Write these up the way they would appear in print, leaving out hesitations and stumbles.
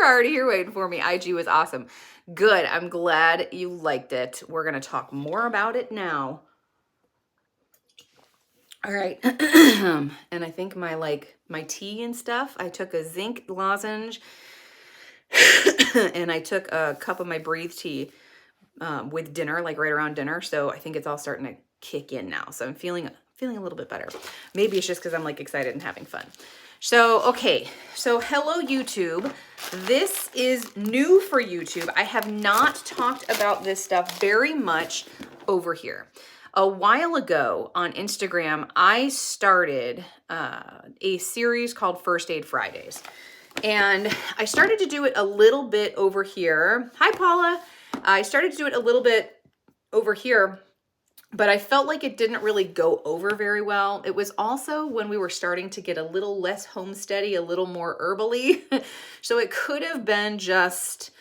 were already here waiting for me. IG was awesome. Good. I'm glad you liked it. We're going to talk more about it now. All right. And I think my tea and stuff, I took a zinc lozenge and I took a cup of my breathe tea with dinner, like right around dinner. So I think it's all starting to kick in now. So I'm feeling a little bit better. Maybe it's just because I'm like excited and having fun. So, okay. So hello, YouTube. This is new for YouTube. I have not talked about this stuff very much over here. A while ago on Instagram, I started a series called First Aid Fridays. And I started to do it a little bit over here. Hi, Paula. I started to do it a little bit over here, but I felt like it didn't really go over very well. It was also when we were starting to get a little less homesteady, a little more herbally. So it could have been just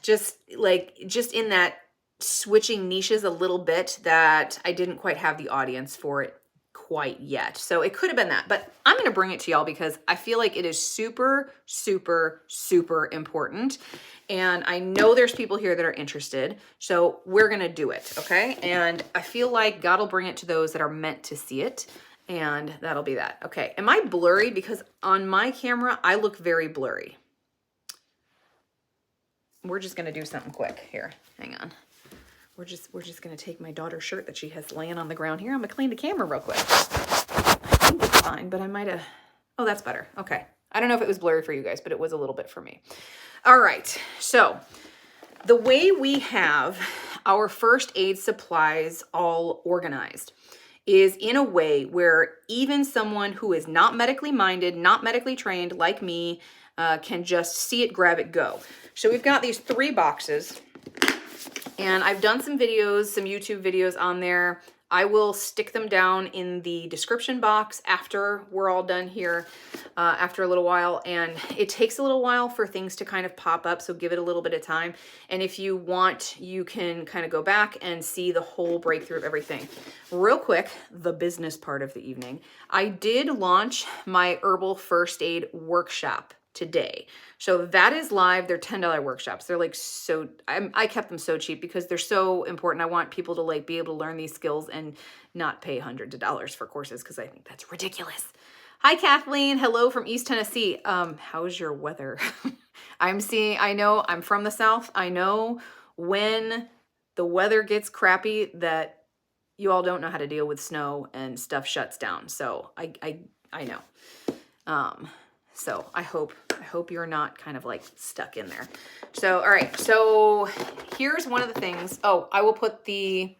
in that switching niches a little bit that I didn't quite have the audience for it quite yet. So it could have been that, but I'm going to bring it to y'all because I feel like it is super, super, super important. And I know there's people here that are interested. So we're going to do it. Okay. And I feel like God will bring it to those that are meant to see it. And that'll be that. Okay. Am I blurry? Because on my camera, I look very blurry. We're just going to do something quick here. Hang on. We're just going to take my daughter's shirt that she has laying on the ground here. I'm going to clean the camera real quick. I think it's fine, but I might have, oh, that's better. Okay. I don't know if it was blurry for you guys, but it was a little bit for me. All right. So the way we have our first aid supplies all organized is in a way where even someone who is not medically minded, not medically trained like me, can just see it, grab it, go. So we've got these 3 boxes. And I've done some videos, some YouTube videos on there. I will stick them down in the description box after we're all done here, after a little while. And it takes a little while for things to kind of pop up, so give it a little bit of time. And if you want, you can kind of go back and see the whole breakthrough of everything. Real quick, the business part of the evening. I did launch my herbal first aid workshop today. So that is live. They're $10 workshops. They're like so, I kept them so cheap because they're so important. I want people to like be able to learn these skills and not pay hundreds of dollars for courses because I think that's ridiculous. Hi, Kathleen. Hello from East Tennessee. How's your weather? I know I'm from the South. I know when the weather gets crappy that you all don't know how to deal with snow and stuff shuts down. So I know. So I hope you're not kind of like stuck in there. So, all right. So here's one of the things. Oh, I will put the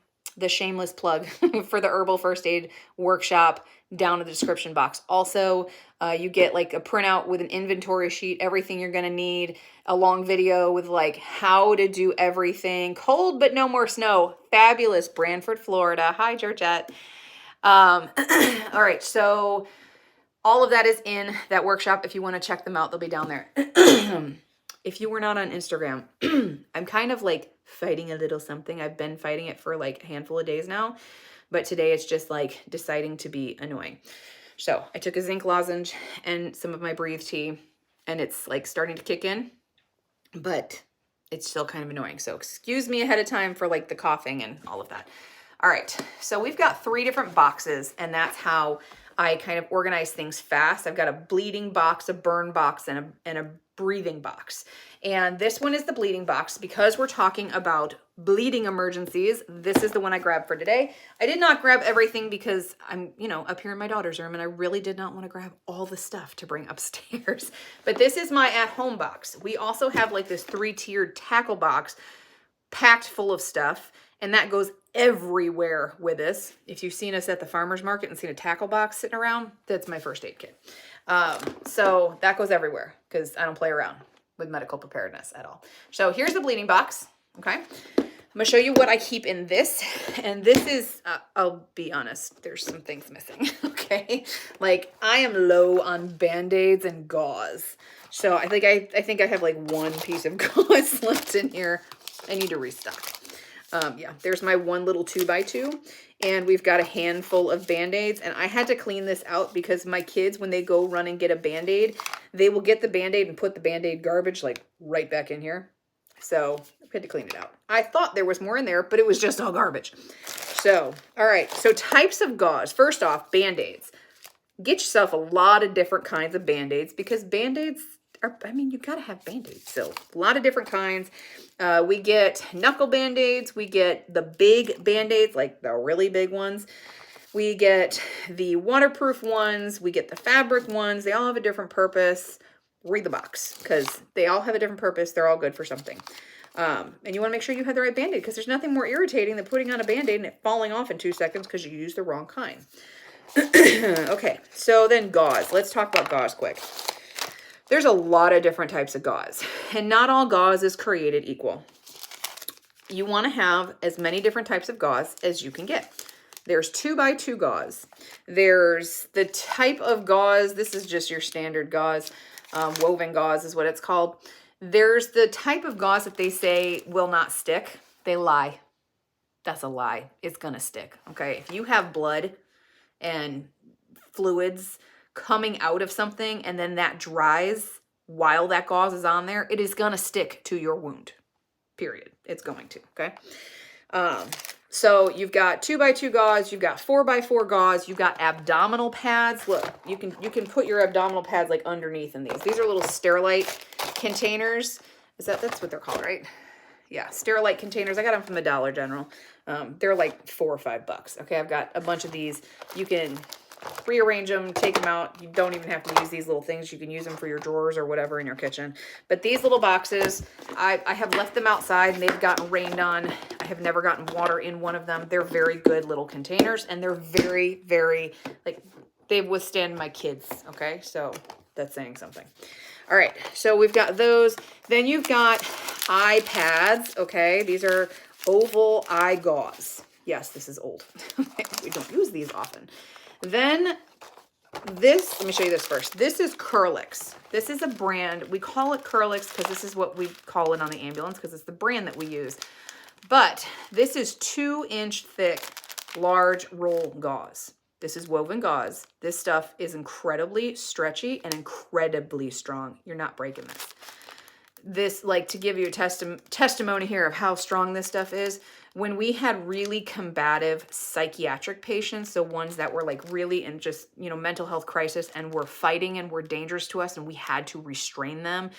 shameless plug for the herbal first aid workshop down in the description box. Also, you get like a printout with an inventory sheet, everything you're going to need, a long video with like how to do everything. Cold, but no more snow. Fabulous. Branford, Florida. Hi, Georgette. All right. So all of that is in that workshop. If you want to check them out, they'll be down there. If you were not on Instagram, I'm kind of like fighting a little something. I've been fighting it for like a handful of days now, but today it's just like deciding to be annoying. So I took a zinc lozenge and some of my breathe tea, and it's like starting to kick in, but it's still kind of annoying. So excuse me ahead of time for like the coughing and all of that. All right. So we've got 3 different boxes, and that's how I kind of organize things fast. I've got a bleeding box, a burn box, and a breathing box. And this one is the bleeding box because we're talking about bleeding emergencies. This is the one I grabbed for today. I did not grab everything because I'm, up here in my daughter's room, and I really did not want to grab all the stuff to bring upstairs. But this is my at-home box. We also have like this 3-tiered tackle box packed full of stuff, and that goes everywhere with us. If you've seen us at the farmer's market and seen a tackle box sitting around, that's my first aid kit. So that goes everywhere because I don't play around with medical preparedness at all. So here's the bleeding box. Okay. I'm going to show you what I keep in this. And this is, I'll be honest, there's some things missing. Okay. Like I am low on Band-Aids and gauze. So I think I have like 1 piece of gauze left in here. I need to restock. Yeah, there's my one little 2x2, and we've got a handful of Band-Aids, and I had to clean this out because my kids, when they go run and get a Band-Aid, they will get the Band-Aid and put the Band-Aid garbage like right back in here. So I had to clean it out. I thought there was more in there, but it was just all garbage. So, all right, so types of gauze. First off, Band-Aids. Get yourself a lot of different kinds of Band-Aids because Band-Aids are, I mean, you gotta have Band-Aids. So a lot of different kinds. We get knuckle Band-Aids. We get the big Band-Aids, like the really big ones. We get the waterproof ones. We get the fabric ones. They all have a different purpose. Read the box because they all have a different purpose. They're all good for something. And you want to make sure you have the right Band-Aid because there's nothing more irritating than putting on a Band-Aid and it falling off in 2 seconds because you used the wrong kind. Okay, so then gauze. Let's talk about gauze quick. There's a lot of different types of gauze, and not all gauze is created equal. You want to have as many different types of gauze as you can get. There's 2x2 gauze. There's the type of gauze, this is just your standard gauze, woven gauze is what it's called. There's the type of gauze that they say will not stick. They lie. That's a lie. It's gonna stick, okay? If you have blood and fluids coming out of something and then that dries while that gauze is on there, it is gonna stick to your wound, period. It's going to, okay? So you've got 2x2 gauze, you've got 4x4 gauze, you've got abdominal pads. Look, you can put your abdominal pads like underneath in these. These are little Sterilite containers. That's what they're called, right? Yeah, Sterilite containers. I got them from the Dollar General. They're like $4 or $5. Okay, I've got a bunch of these. You can rearrange them, take them out. You don't even have to use these little things. You can use them for your drawers or whatever in your kitchen. But these little boxes, I have left them outside and they've gotten rained on. I have never gotten water in one of them. They're very good little containers and they're very, very, like, they withstand my kids. Okay, so that's saying something. All right, so we've got those. Then you've got eye pads, okay? These are oval eye gauze. Yes, this is old. We don't use these often. Then this, let me show you this first. This is Curlix. This is a brand. We call it Curlix because this is what we call it on the ambulance because it's the brand that we use. But this is 2-inch thick, large roll gauze. This is woven gauze. This stuff is incredibly stretchy and incredibly strong. You're not breaking this. This, like, to give you a testimony here of how strong this stuff is, when we had really combative psychiatric patients, so ones that were like really in just, you know, mental health crisis and were fighting and were dangerous to us and we had to restrain them,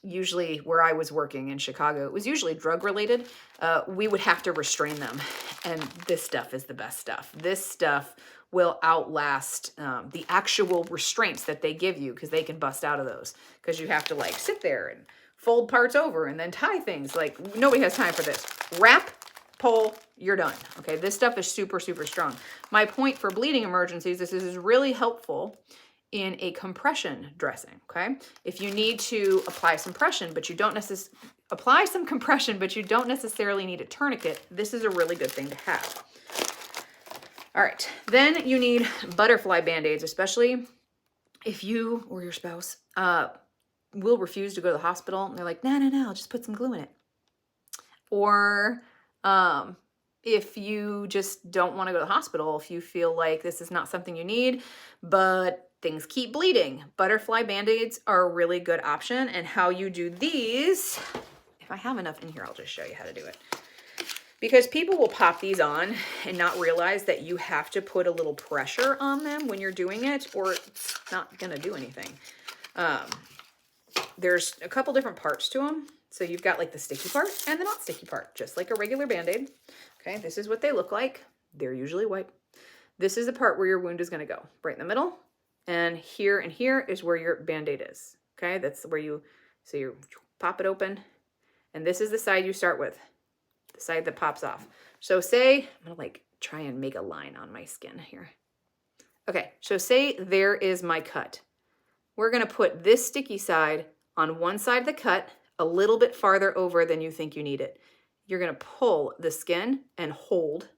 usually where I was working in Chicago, it was usually drug related. We would have to restrain them. And this stuff is the best stuff. This stuff will outlast the actual restraints that they give you because they can bust out of those because you have to like sit there and fold parts over and then tie things. Like nobody has time for this. Wrap, pull, you're done. Okay, this stuff is super, super strong. My point for bleeding emergencies, this is really helpful in a compression dressing, okay? If you need to apply some compression, but you don't necessarily need a tourniquet, this is a really good thing to have. All right, then you need butterfly Band-Aids, especially if you or your spouse will refuse to go to the hospital and they're like, no, I'll just put some glue in it. Or if you just don't want to go to the hospital, if you feel like this is not something you need, but things keep bleeding, butterfly Band-Aids are a really good option. And how you do these, if I have enough in here, I'll just show you how to do it. Because people will pop these on and not realize that you have to put a little pressure on them when you're doing it, or it's not going to do anything. There's a couple different parts to them. So you've got like the sticky part and the not sticky part, just like a regular Band-Aid. Okay, this is what they look like. They're usually white. This is the part where your wound is going to go, right in the middle. And here is where your Band-Aid is. Okay, that's where you pop it open. And this is the side you start with, the side that pops off. So say, I'm going to like try and make a line on my skin here. Okay, so say there is my cut. We're going to put this sticky side on one side of the cut, a little bit farther over than you think you need it. You're going to pull the skin and hold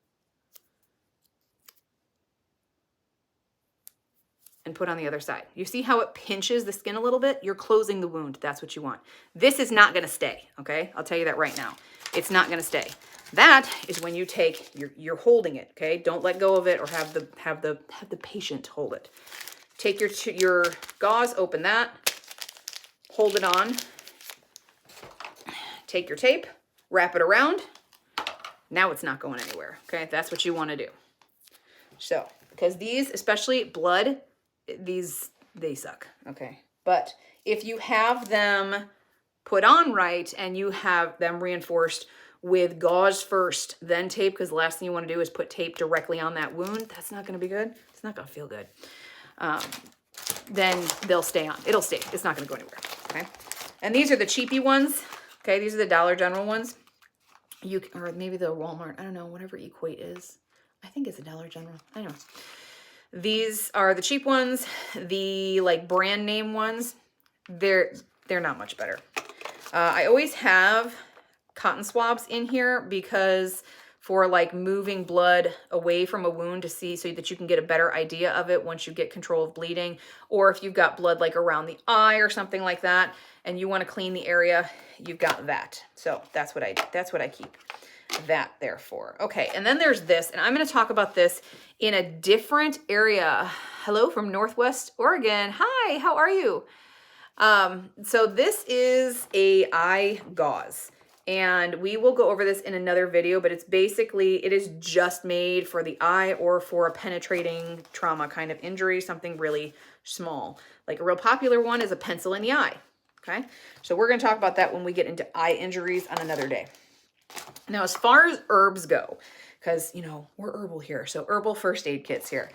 and put on the other side. You see how it pinches the skin a little bit? You're closing the wound. That's what you want. This is not going to stay, okay? I'll tell you that right now. It's not going to stay. That is when you take, you're holding it, okay? Don't let go of it or have the patient hold it. Take your gauze, open that, hold it on, take your tape, wrap it around. Now it's not going anywhere, okay? That's what you want to do. So, because these, especially blood, they suck, okay? But if you have them put on right and you have them reinforced with gauze first, then tape, because the last thing you want to do is put tape directly on that wound. That's not going to be good. It's not going to feel good. Then they'll stay on. It'll stay. It's not going to go anywhere, okay? And these are the cheapy ones, okay? These are the Dollar General ones. Or maybe the Walmart. I don't know, whatever Equate is. I think it's a Dollar General. I don't know. These are the cheap ones. The like brand name ones, they're not much better. I always have cotton swabs in here because for like moving blood away from a wound to see so that you can get a better idea of it once you get control of bleeding, or if you've got blood like around the eye or something like that and you want to clean the area, you've got that. So that's what I keep that there for. Okay, and then there's this, and I'm going to talk about this in a different area. Hello from Northwest Oregon. Hi, how are you? So this is a eye gauze, and we will go over this in another video, but it's basically, it is just made for the eye or for a penetrating trauma kind of injury, something really small. Like a real popular one is a pencil in the eye. Okay, so we're going to talk about that when we get into eye injuries on another day. Now, as far as herbs go, because, you know, we're herbal here, so herbal first aid kits here.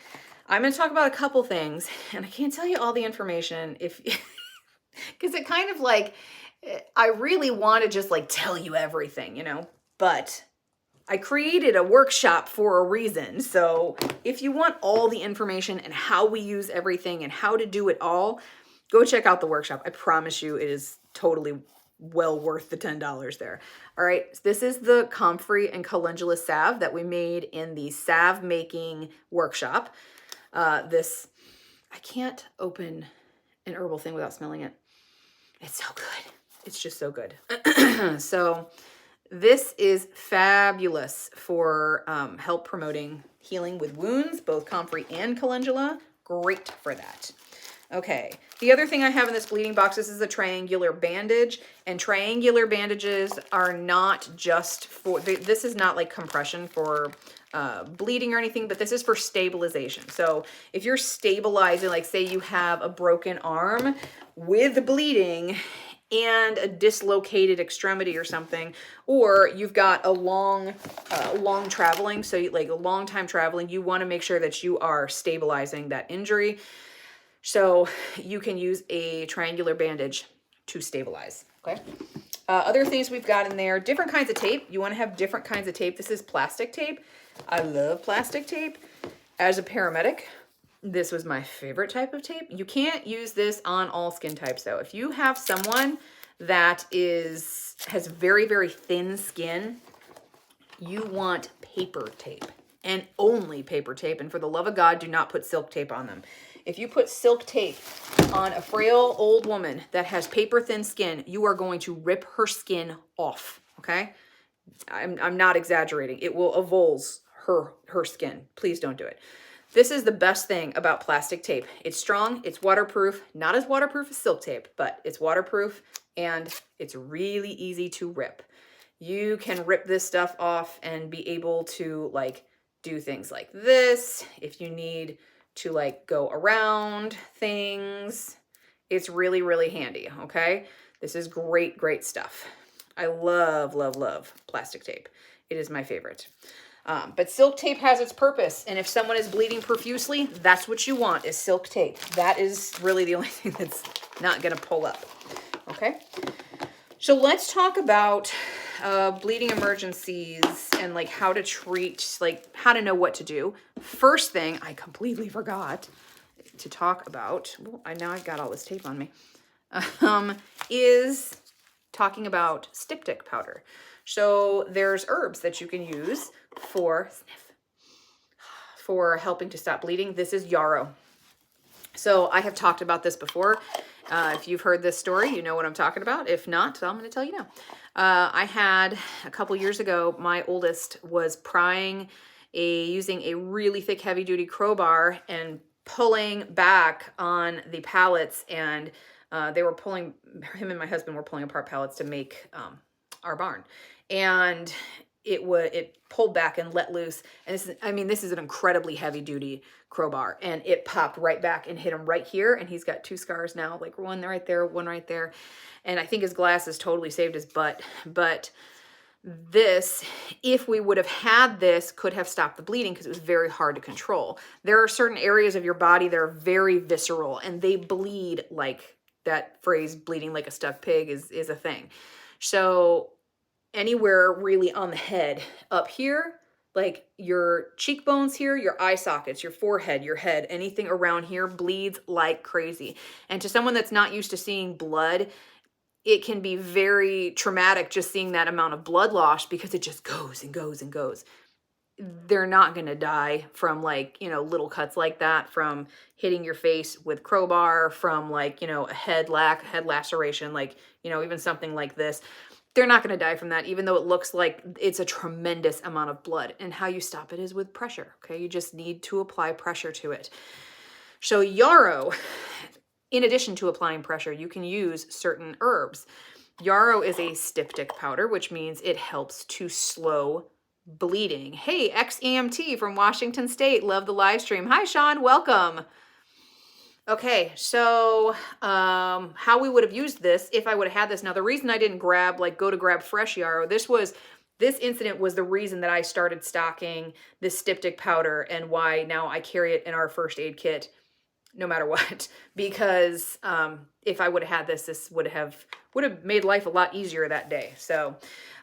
I'm going to talk about a couple things, and I can't tell you all the information if, because it kind of like, I really want to just like tell you everything, you know, but I created a workshop for a reason. So if you want all the information and how we use everything and how to do it all, go check out the workshop. I promise you it is totally well worth the $10 there. All right, this is the comfrey and calendula salve that we made in the salve making workshop. I can't open an herbal thing without smelling it. It's so good. It's just so good. So this is fabulous for help promoting healing with wounds, both comfrey and calendula. Great for that. Okay, the other thing I have in this bleeding box, this is a triangular bandage, and triangular bandages are not just for, this is not like compression for bleeding or anything, but this is for stabilization. So if you're stabilizing, like say you have a broken arm with bleeding and a dislocated extremity or something, or you've got a long traveling, so like a long time traveling, you want to make sure that you are stabilizing that injury. So you can use a triangular bandage to stabilize, okay? Other things we've got in there, different kinds of tape. You want to have different kinds of tape. This is plastic tape. I love plastic tape. As a paramedic, this was my favorite type of tape. You can't use this on all skin types though. If you have someone that has very, very thin skin, you want paper tape and only paper tape. And for the love of God, do not put silk tape on them. If you put silk tape on a frail old woman that has paper thin skin, you are going to rip her skin off, okay? I'm not exaggerating. It will avulse her skin. Please don't do it. This is the best thing about plastic tape. It's strong, it's waterproof, not as waterproof as silk tape, but it's waterproof and it's really easy to rip. You can rip this stuff off and be able to like do things like this. If you need to like go around things, it's really, really handy, okay? This is great, great stuff. I love, love, love plastic tape. It is my favorite. But silk tape has its purpose, and if someone is bleeding profusely, that's what you want is silk tape. That is really the only thing that's not gonna pull up, okay? So let's talk about bleeding emergencies and like how to treat, like how to know what to do. First thing I completely forgot to talk about, well, now I've got all this tape on me, is talking about styptic powder. So there's herbs that you can use for helping to stop bleeding. This is yarrow. So I have talked about this before, If you've heard this story, you know what I'm talking about. If not, I'm going to tell you now. I had a couple years ago, my oldest was prying using a really thick, heavy duty crowbar and pulling back on the pallets, and they were pulling, him and my husband were pulling apart pallets to make our barn. And it pulled back and let loose. And this is an incredibly heavy duty crowbar, and it popped right back and hit him right here. And he's got 2 scars now, like one right there, one right there. And I think his glasses totally saved his butt. But this, if we would have had this, could have stopped the bleeding because it was very hard to control. There are certain areas of your body that are very visceral and they bleed, like that phrase, bleeding like a stuck pig, is a thing. So anywhere really on the head, up here, like your cheekbones here, your eye sockets, your forehead, your head, anything around here bleeds like crazy. And to someone that's not used to seeing blood, it can be very traumatic just seeing that amount of blood loss because it just goes and goes and goes. They're not going to die from little cuts like that, from hitting your face with crowbar, from a head laceration, even something like this. They're not going to die from that, even though it looks like it's a tremendous amount of blood. And how you stop it is with pressure, okay? You just need to apply pressure to it. So yarrow, in addition to applying pressure, you can use certain herbs. Yarrow is a styptic powder, which means it helps to slow bleeding. Hey, XEMT from Washington State, love the live stream. Hi, Sean, welcome. Okay, so how we would have used this if I would have had this. Now, the reason I didn't go to grab fresh yarrow, this incident was the reason that I started stocking this styptic powder and why now I carry it in our first aid kit no matter what, because if I would have had this would have made life a lot easier that day. So,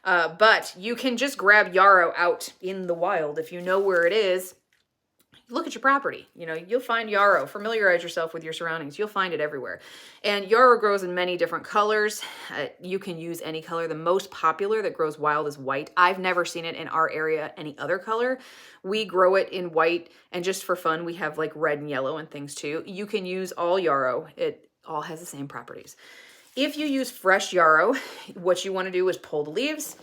but you can just grab yarrow out in the wild. If you know where it is, look at your property. You'll find yarrow. Familiarize yourself with your surroundings. You'll find it everywhere. And yarrow grows in many different colors. You can use any color. The most popular that grows wild is white. I've never seen it in our area any other color. We grow it in white, and just for fun, we have like red and yellow and things too. You can use all yarrow. It all has the same properties. If you use fresh yarrow, what you want to do is pull the leaves,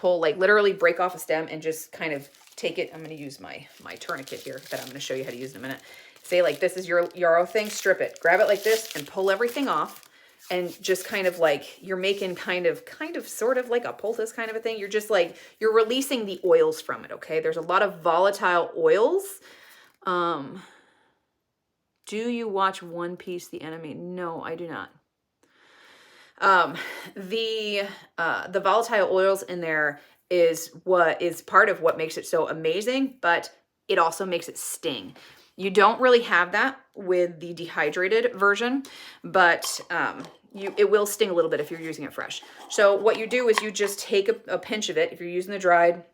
literally break off a stem and just kind of take it. I'm going to use my tourniquet here that I'm going to show you how to use in a minute. Say this is your yarrow thing, strip it, grab it like this and pull everything off, and just kind of you're making kind of sort of like a poultice kind of a thing. You're just you're releasing the oils from it, okay? There's a lot of volatile oils. Do you watch One Piece, The Enemy? No, I do not. The volatile oils in there is what is part of what makes it so amazing, but it also makes it sting. You don't really have that with the dehydrated version, but it will sting a little bit if you're using it fresh. So what you do is you just take a pinch of it. If you're using the dried,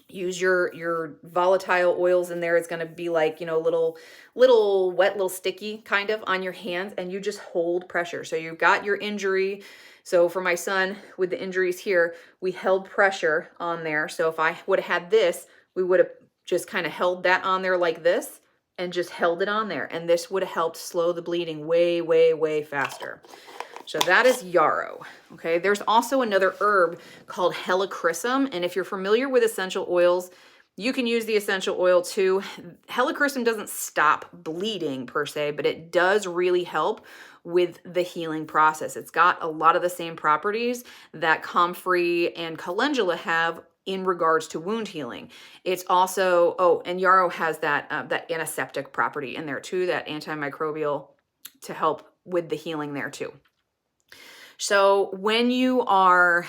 use your volatile oils in there. It's going to be little wet, little sticky kind of on your hands, and you just hold pressure. So you've got your injury. So for my son with the injuries here, we held pressure on there. So if I would have had this, we would have just kind of held that on there like this and just held it on there. And this would have helped slow the bleeding way, way, way faster. So that is yarrow. Okay. There's also another herb called helichrysum. And if you're familiar with essential oils, you can use the essential oil too. Helichrysum doesn't stop bleeding per se, but it does really help with the healing process. It's got a lot of the same properties that comfrey and calendula have in regards to wound healing. It's also, and yarrow has that antiseptic property in there too, that antimicrobial, to help with the healing there too. So when you are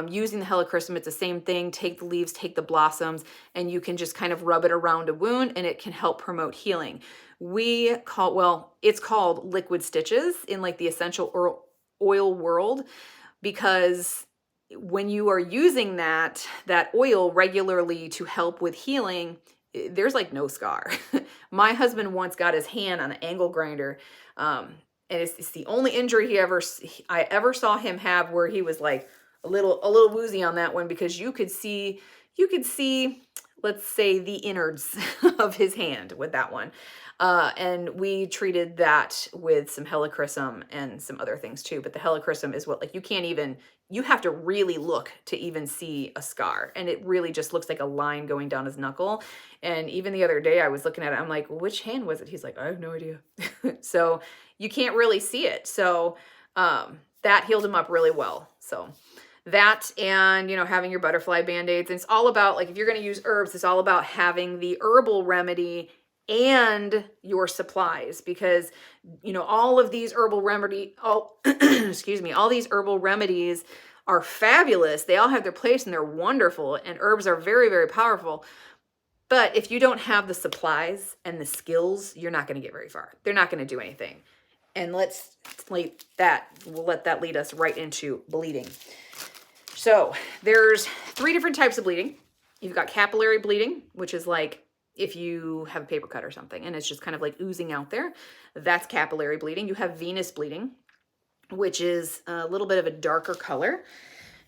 using the helichrysum, it's the same thing. Take the leaves, take the blossoms, and you can just kind of rub it around a wound, and it can help promote healing. It's called liquid stitches in the essential oil world, because when you are using that oil regularly to help with healing, there's no scar. My husband once got his hand on an angle grinder, and it's the only injury I ever saw him have where he was a little woozy on that one, because you could see let's say the innards of his hand with that one. And we treated that with some helichrysum and some other things too. But the helichrysum is what, like, you can't even, you have to really look to even see a scar. And it really just looks like a line going down his knuckle. And even the other day I was looking at it, I'm like, well, which hand was it? He's like, I have no idea. So you can't really see it. So that healed him up really well. So that, and, you know, having your butterfly band-aids. And it's all about, like, if you're going to use herbs, it's all about having the herbal remedy and your supplies, because, you know, all of these herbal excuse me, all these herbal remedies are fabulous. They all have their place and they're wonderful, and herbs are very, very powerful. But if you don't have the supplies and the skills, you're not going to get very far. They're not going to do anything. And we'll let that lead us right into bleeding. So there's 3 different types of bleeding. You've got capillary bleeding, which is like if you have a paper cut or something and it's just kind of like oozing out there. That's capillary bleeding. You have venous bleeding, which is a little bit of a darker color.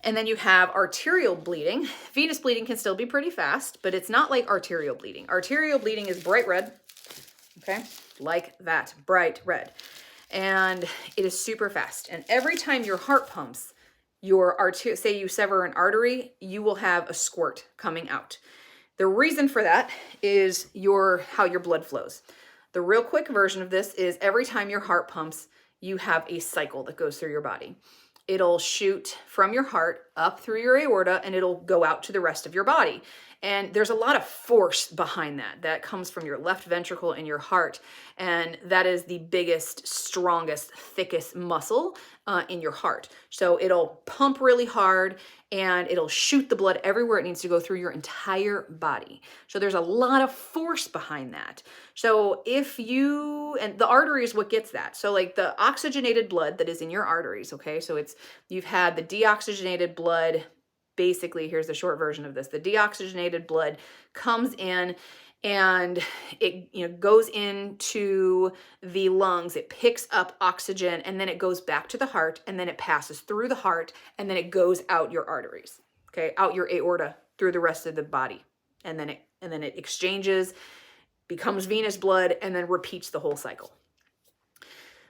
And then you have arterial bleeding. Venous bleeding can still be pretty fast, but it's not like arterial bleeding. Arterial bleeding is bright red, okay? Like that, bright red. And it is super fast. And every time your heart pumps, say you sever an artery, you will have a squirt coming out. The reason for that is how your blood flows. The real quick version of this is every time your heart pumps, you have a cycle that goes through your body. It'll shoot from your heart up through your aorta and it'll go out to the rest of your body. And there's a lot of force behind that. That comes from your left ventricle and your heart. And that is the biggest, strongest, thickest muscle in your heart. So it'll pump really hard and it'll shoot the blood everywhere it needs to go through your entire body. So there's a lot of force behind that. So and the artery is what gets that. So like the oxygenated blood that is in your arteries, okay? So you've had the deoxygenated blood. Basically, here's the short version of this. The deoxygenated blood comes in and it goes into the lungs. It picks up oxygen and then it goes back to the heart and then it passes through the heart and then it goes out your arteries, okay, out your aorta through the rest of the body. And then it exchanges, becomes venous blood, and then repeats the whole cycle.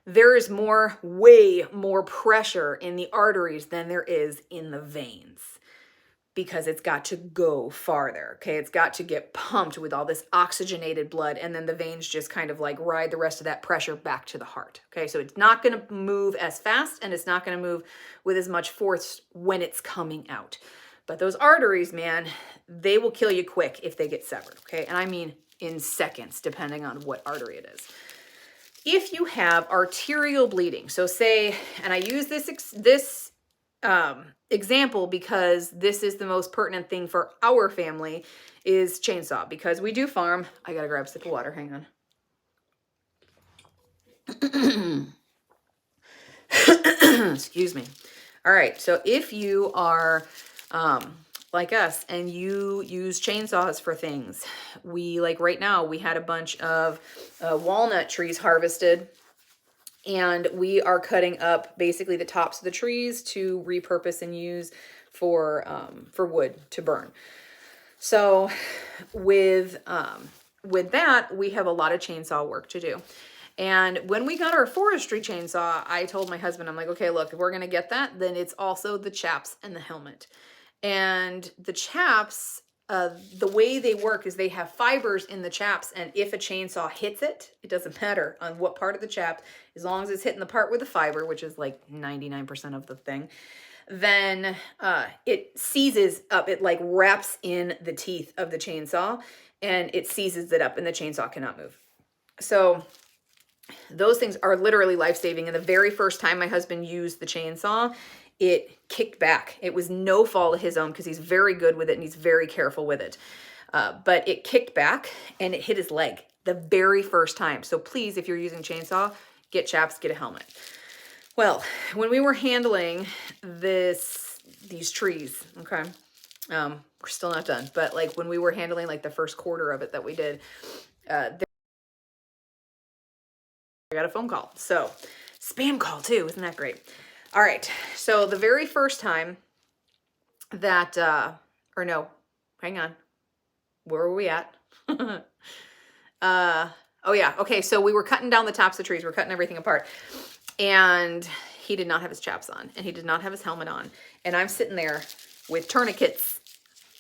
There is way more pressure in the arteries than there is in the veins, because it's got to go farther, okay? It's got to get pumped with all this oxygenated blood, and then the veins just kind of like ride the rest of that pressure back to the heart, okay? So it's not gonna move as fast, and it's not gonna move with as much force when it's coming out. But those arteries, man, they will kill you quick if they get severed, okay? And I mean in seconds, depending on what artery it is. If you have arterial bleeding, so say, and I use this example because this is the most pertinent thing for our family, is chainsaw, because we do farm. I gotta grab a sip of water, hang on. Excuse me. All right, so if you are like us and you use chainsaws for things, like right now, we had a bunch of walnut trees harvested. And we are cutting up basically the tops of the trees to repurpose and use for wood to burn. So with that, we have a lot of chainsaw work to do. And when we got our forestry chainsaw, I told my husband, I'm like, okay, look, if we're going to get that, then it's also the chaps and the helmet. And the chaps, the way they work is they have fibers in the chaps, and if a chainsaw hits it, it doesn't matter on what part of the chap, as long as it's hitting the part with the fiber, which is like 99% of the thing, then it seizes up, it like wraps in the teeth of the chainsaw, and it seizes it up, and the chainsaw cannot move. So those things are literally life-saving. And the very first time my husband used the chainsaw, it kicked back. It was no fault of his own because he's very good with it and he's very careful with it. But it kicked back and it hit his leg the very first time. So please, if you're using chainsaw, get chaps, get a helmet. Well, when we were handling these trees, okay, we're still not done, but like when we were handling like the first quarter of it that we did, I got a phone call. So spam call too. Isn't that great? All right. So the very first time that, or no, hang on. Where were we at? Oh yeah. Okay. So we were cutting down the tops of trees. We're cutting everything apart. And he did not have his chaps on, and he did not have his helmet on. And I'm sitting there with tourniquets,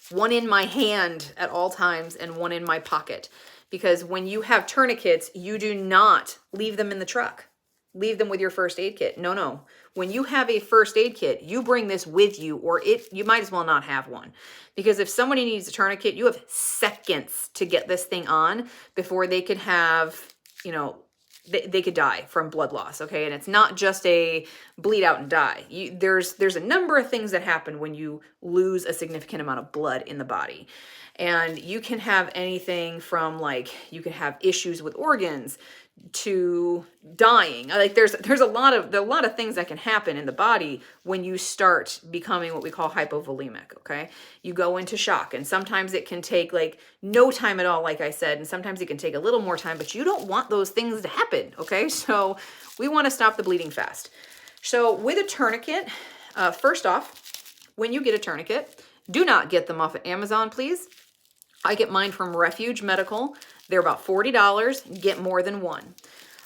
one in my hand at all times and one in my pocket. Because when you have tourniquets, you do not leave them in the truck. Leave them with your first aid kit. No, no. When you have a first aid kit, you bring this with you, or you might as well not have one. Because if somebody needs a tourniquet, you have seconds to get this thing on before they could have, you know, they could die from blood loss, okay? And it's not just a bleed out and die. There's a number of things that happen when you lose a significant amount of blood in the body. And you can have anything from, like, you can have issues with organs to dying. Like there's a lot of things that can happen in the body when you start becoming what we call hypovolemic, okay? You go into shock, and sometimes it can take like no time at all, like I said, and sometimes it can take a little more time, but you don't want those things to happen, okay? So we want to stop the bleeding fast. So with a tourniquet, first off, when you get a tourniquet, do not get them off of Amazon, please. I get mine from Refuge Medical. They're about $40. Get more than one.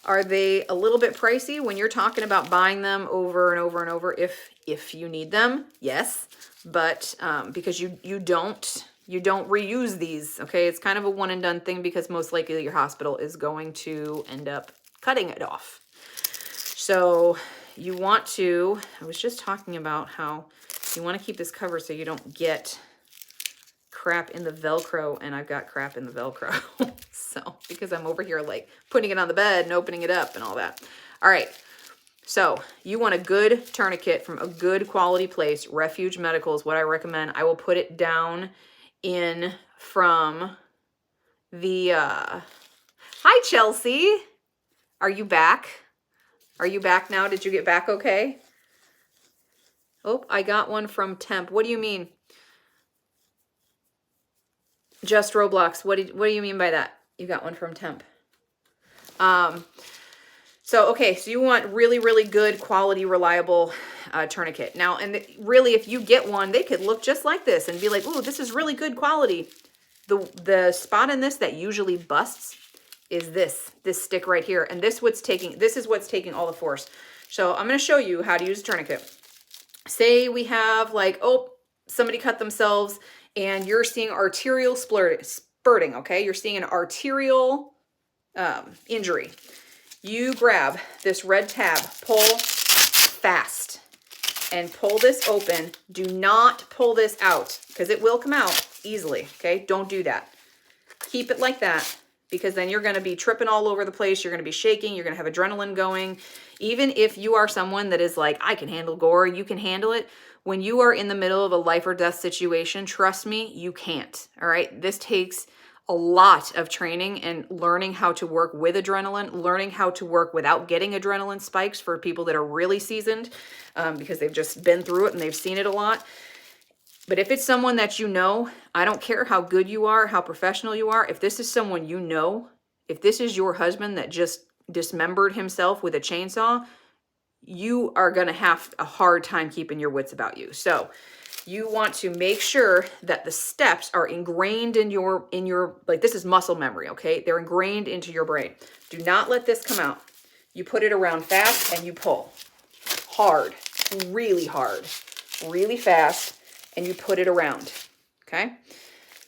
Are they a little bit pricey when you're talking about buying them over and over and over if you need them? Yes, but because you don't reuse these, okay? It's kind of a one and done thing because most likely your hospital is going to end up cutting it off. So you want to, I was just talking about how you want to keep this covered so you don't get crap in the Velcro, and I've got crap in the Velcro. So, because I'm over here like putting it on the bed and opening it up and all that. All right. So you want a good tourniquet from a good quality place. Refuge Medical is what I recommend. I will put it down in from the, hi Chelsea. Are you back? Are you back now? Did you get back okay? Oh, I got one from Temp. What do you mean? Just Roblox. What do you mean by that? You got one from Temp. So you want really, really good quality, reliable tourniquet. Now, and really, if you get one, they could look just like this and be like, "Ooh, this is really good quality." The spot in this that usually busts is this stick right here, and this is what's taking all the force. So I'm going to show you how to use a tourniquet. Say we have like, oh, somebody cut themselves, and you're seeing arterial spurting, okay? You're seeing an arterial injury. You grab this red tab, pull fast, and pull this open. Do not pull this out, because it will come out easily, okay? Don't do that. Keep it like that, because then you're going to be tripping all over the place. You're going to be shaking. You're going to have adrenaline going. Even if you are someone that is like, I can handle gore, you can handle it. When you are in the middle of a life or death situation, trust me, you can't, all right? This takes a lot of training and learning how to work with adrenaline, learning how to work without getting adrenaline spikes for people that are really seasoned because they've just been through it and they've seen it a lot. But if it's someone that you know, I don't care how good you are, how professional you are, if this is someone you know, if this is your husband that just dismembered himself with a chainsaw, you are going to have a hard time keeping your wits about you. So you want to make sure that the steps are ingrained in your, like this is muscle memory, okay? They're ingrained into your brain. Do not let this come out. You put it around fast and you pull hard, really fast, and you put it around, okay?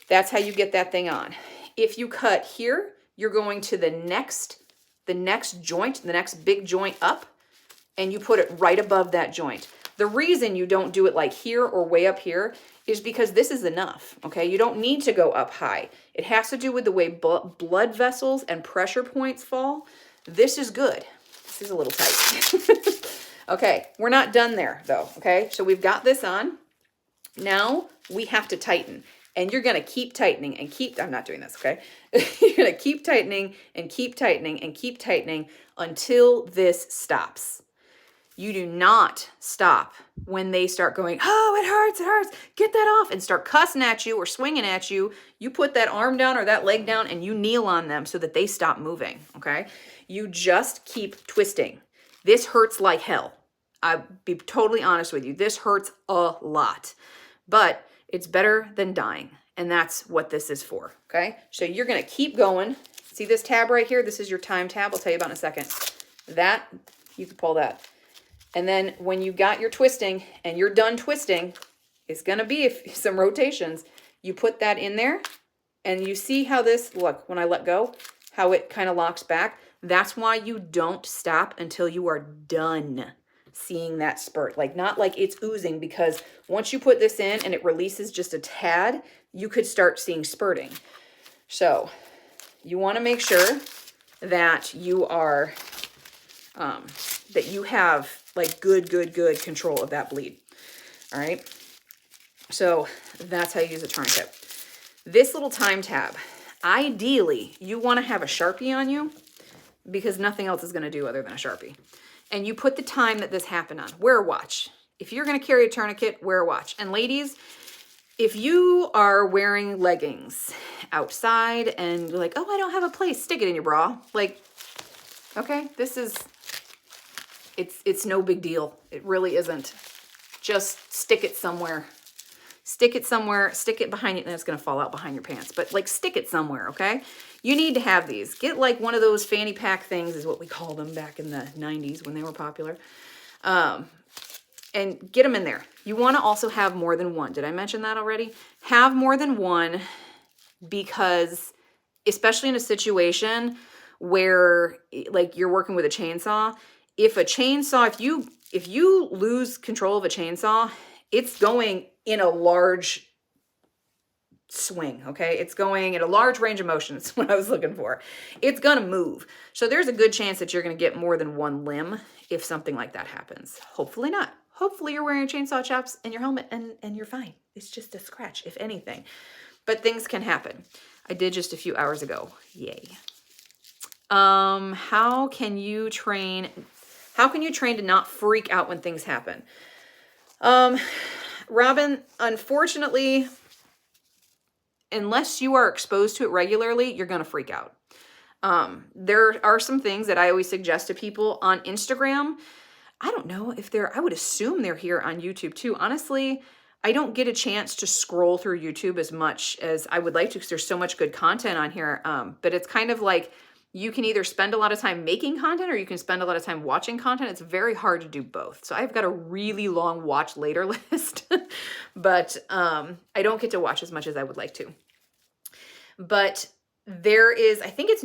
That's how you get that thing on. If you cut here, you're going to the next joint, the next big joint up, and you put it right above that joint. The reason you don't do it like here or way up here is because this is enough, okay? You don't need to go up high. It has to do with the way blood vessels and pressure points fall. This is good. This is a little tight. Okay, we're not done there though, okay? So we've got this on. Now we have to tighten. And you're going to keep tightening and I'm not doing this, okay? You're going to keep tightening and keep tightening and keep tightening until this stops. You do not stop when they start going, oh, it hurts, get that off, and start cussing at you or swinging at you. You put that arm down or that leg down and you kneel on them so that they stop moving, okay? You just keep twisting. This hurts like hell. I'll be totally honest with you. This hurts a lot, but it's better than dying. And that's what this is for, okay? So you're gonna keep going. See this tab right here? This is your time tab. I'll tell you about in a second. That, you can pull that. And then when you got your twisting and you're done twisting, it's gonna be some rotations. You put that in there and you see how this, look, when I let go, how it kind of locks back. That's why you don't stop until you are done seeing that spurt. Like, not like it's oozing, because once you put this in and it releases just a tad, you could start seeing spurting. So you want to make sure that you are, that you have like good control of that bleed. All right. So that's how you use a tourniquet. This little time tab, ideally you want to have a Sharpie on you, because nothing else is going to do other than a Sharpie. And you put the time that this happened on. Wear a watch. If you're going to carry a tourniquet, wear a watch. And ladies, if you are wearing leggings outside and you're like, oh, I don't have a place, stick it in your bra. Like, okay, this is, it's no big deal. It really isn't. Just stick it somewhere. Stick it somewhere, stick it behind you, and it's going to fall out behind your pants. But like, stick it somewhere, okay? You need to have these. Get like one of those fanny pack things, is what we called them back in the 90s when they were popular. And get them in there. You want to also have more than one. Did I mention that already? Have more than one, because especially in a situation where like you're working with a chainsaw, if you lose control of a chainsaw, it's going in a large swing, okay? It's going in a large range of motion. That's what I was looking for. It's going to move. So there's a good chance that you're going to get more than one limb if something like that happens. Hopefully not. Hopefully you're wearing chainsaw chops and your helmet and you're fine. It's just a scratch, if anything. But things can happen. I did just a few hours ago. Yay. How can you train to not freak out when things happen? Robin, unfortunately, unless you are exposed to it regularly, you're going to freak out. There are some things that I always suggest to people on Instagram. I don't know if I would assume they're here on YouTube too. Honestly, I don't get a chance to scroll through YouTube as much as I would like to, because there's so much good content on here. But it's kind of like, you can either spend a lot of time making content or you can spend a lot of time watching content. It's very hard to do both. So I've got a really long watch later list, but I don't get to watch as much as I would like to. But there is, I think it's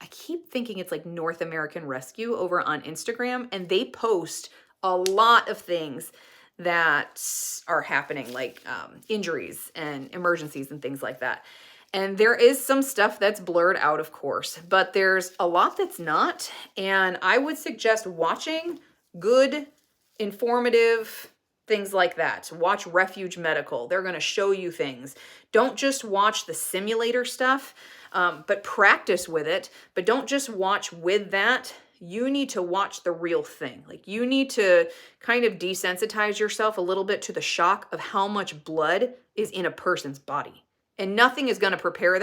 I keep thinking it's like North American Rescue over on Instagram, and they post a lot of things that are happening, like injuries and emergencies and things like that. And there is some stuff that's blurred out, of course, but there's a lot that's not. And I would suggest watching good, informative things like that. Watch Refuge Medical. They're going to show you things. Don't just watch the simulator stuff, but practice with it. But don't just watch with that. You need to watch the real thing. Like, you need to kind of desensitize yourself a little bit to the shock of how much blood is in a person's body. And nothing is going to prepare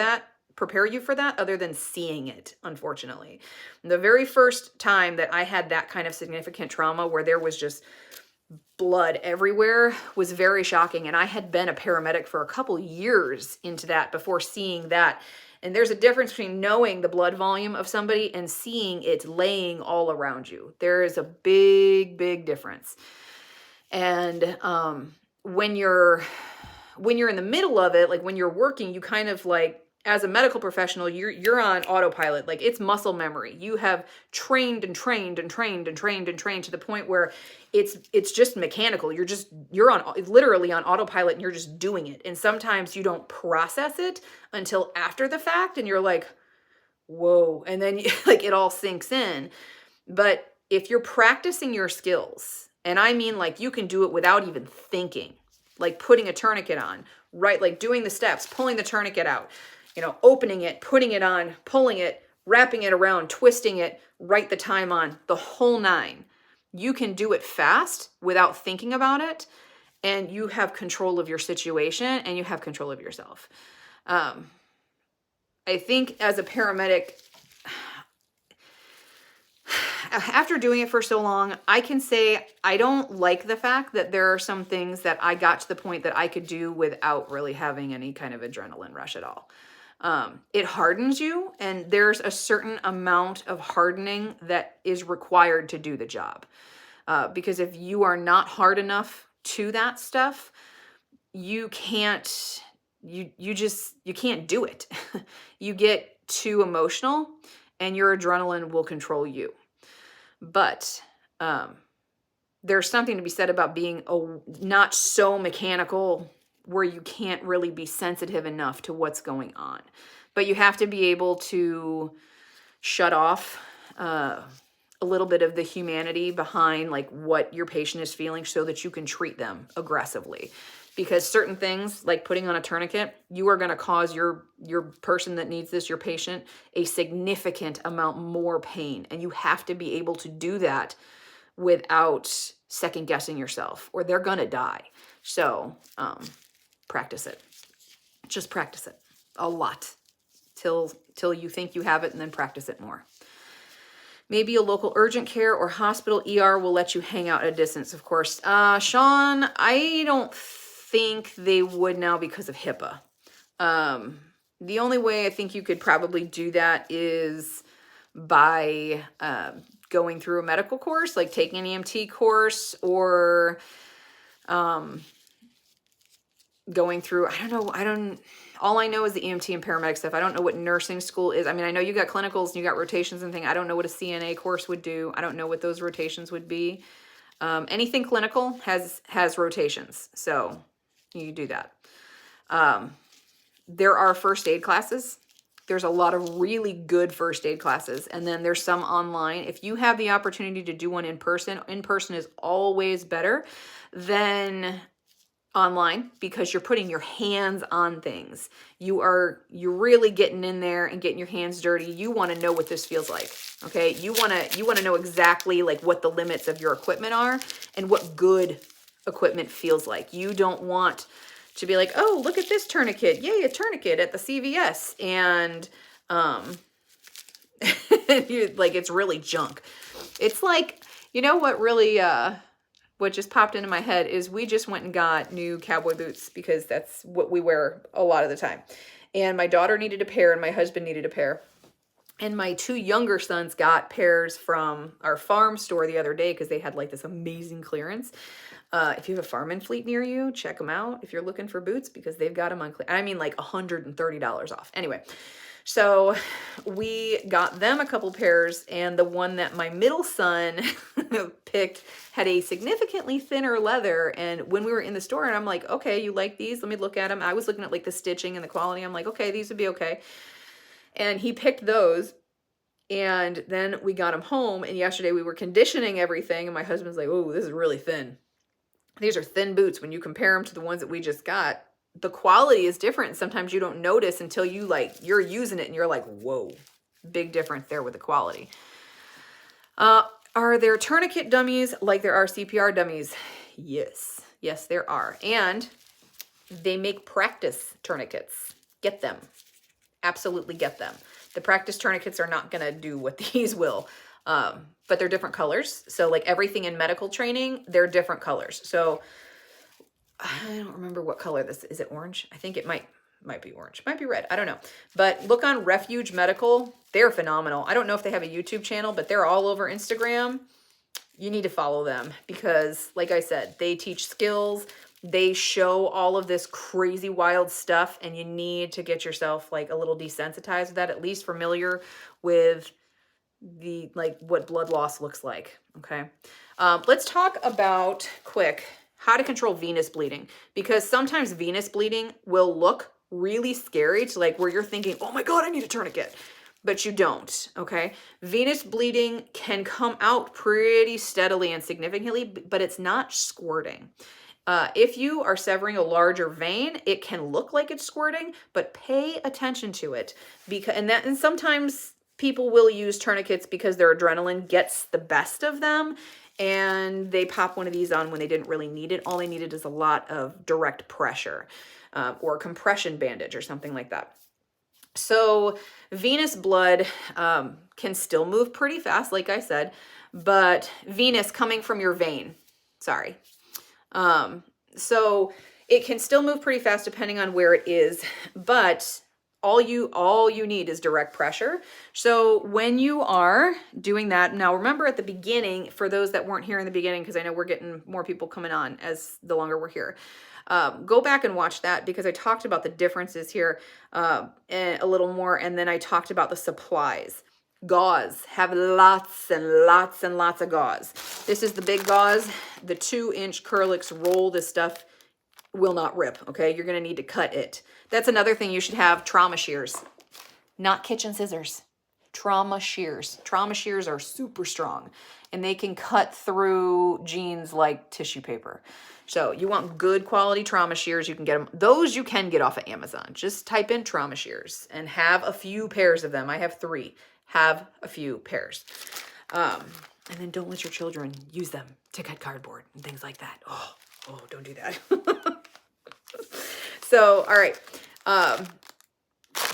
you for that other than seeing it, unfortunately. The very first time that I had that kind of significant trauma where there was just blood everywhere was very shocking. And I had been a paramedic for a couple years into that before seeing that. And there's a difference between knowing the blood volume of somebody and seeing it laying all around you. There is a big difference. And when you're in the middle of it, like when you're working, you kind of like, as a medical professional, you're on autopilot. Like, it's muscle memory. You have trained to the point where it's just mechanical. You're literally on autopilot, and you're just doing it. And sometimes you don't process it until after the fact, and you're like, whoa. And then like it all sinks in. But if you're practicing your skills, and I mean like you can do it without even thinking, like putting a tourniquet on, right? Like doing the steps, pulling the tourniquet out, opening it, putting it on, pulling it, wrapping it around, twisting it, write the time on, the whole nine. You can do it fast without thinking about it, and you have control of your situation and you have control of yourself. I think as a paramedic, after doing it for so long, I can say I don't like the fact that there are some things that I got to the point that I could do without really having any kind of adrenaline rush at all. It hardens you, and there's a certain amount of hardening that is required to do the job. Because if you are not hard enough to that stuff, you can't, you can't do it. You get too emotional and your adrenaline will control you. But there's something to be said about being not so mechanical where you can't really be sensitive enough to what's going on. But you have to be able to shut off a little bit of the humanity behind like what your patient is feeling so that you can treat them aggressively. Because certain things, like putting on a tourniquet, you are going to cause your person that needs this, your patient, a significant amount more pain. And you have to be able to do that without second guessing yourself, or they're going to die. So practice it. Just practice it a lot till you think you have it, and then practice it more. Maybe a local urgent care or hospital ER will let you hang out at a distance, of course. Sean, I don't think they would now because of HIPAA. The only way I think you could probably do that is by going through a medical course, like taking an EMT course, or going through, all I know is the EMT and paramedic stuff. I don't know what nursing school is. I mean, I know you got clinicals and you got rotations and things. I don't know what a CNA course would do. I don't know what those rotations would be. Anything clinical has rotations, so you do that. There are first aid classes. There's a lot of really good first aid classes, and then there's some online. If you have the opportunity to do one in person is always better than online, because you're putting your hands on things. You're really getting in there and getting your hands dirty. You want to know what this feels like. Okay. You want to know exactly like what the limits of your equipment are and what good equipment feels like. You don't want to be like, oh, look at this tourniquet. Yay, a tourniquet at the CVS. And, like, it's really junk. It's like, you know what really, what just popped into my head is we just went and got new cowboy boots because that's what we wear a lot of the time. And my daughter needed a pair and my husband needed a pair. And my two younger sons got pairs from our farm store the other day because they had like this amazing clearance. If you have a Farm and Fleet near you, check them out if you're looking for boots, because they've got them on clearance. I mean, like $130 off. Anyway, so we got them a couple pairs, and the one that my middle son picked had a significantly thinner leather. And when we were in the store, and I'm like, okay, you like these? Let me look at them. I was looking at like the stitching and the quality. I'm like, okay, these would be okay. And he picked those. And then we got them home, and yesterday we were conditioning everything, and my husband's like, oh, this is really thin. These are thin boots. When you compare them to the ones that we just got, the quality is different. Sometimes you don't notice until you're using it and you're like, whoa, big difference there with the quality. Are there tourniquet dummies like there are CPR dummies? Yes. Yes, there are. And they make practice tourniquets. Get them. Absolutely get them. The practice tourniquets are not going to do what these will. But they're different colors. So like everything in medical training, they're different colors. So I don't remember what color this is. Is it orange? I think it might be orange. Might be red. I don't know. But look on Refuge Medical. They're phenomenal. I don't know if they have a YouTube channel, but they're all over Instagram. You need to follow them because, like I said, they teach skills. They show all of this crazy wild stuff, and you need to get yourself like a little desensitized with that, at least familiar with the like what blood loss looks like. Okay. Let's talk about quick how to control venous bleeding, because sometimes venous bleeding will look really scary to like where you're thinking, oh my God, I need a tourniquet, but you don't. Okay. Venous bleeding can come out pretty steadily and significantly, but it's not squirting. If you are severing a larger vein, it can look like it's squirting, but pay attention to it, and sometimes people will use tourniquets because their adrenaline gets the best of them, and they pop one of these on when they didn't really need it. All they needed is a lot of direct pressure, or a compression bandage or something like that. So venous blood can still move pretty fast, like I said, but venous coming from your vein, sorry. So it can still move pretty fast depending on where it is, but all you need is direct pressure. So when you are doing that, now remember at the beginning, for those that weren't here in the beginning, because I know we're getting more people coming on as the longer we're here, go back and watch that, because I talked about the differences here a little more, and then I talked about the supplies. Gauze, have lots and lots and lots of gauze. This is the big gauze, the 2-inch Curlix roll. This stuff will not rip, okay? You're gonna need to cut it. That's another thing you should have, trauma shears, not kitchen scissors. Trauma shears. Trauma shears are super strong, and they can cut through jeans like tissue paper. So you want good quality trauma shears. You can get them. Those you can get off of Amazon. Just type in trauma shears and have a few pairs of them. I have 3. Have a few pairs. And then don't let your children use them to cut cardboard and things like that. Oh, don't do that. So, all right.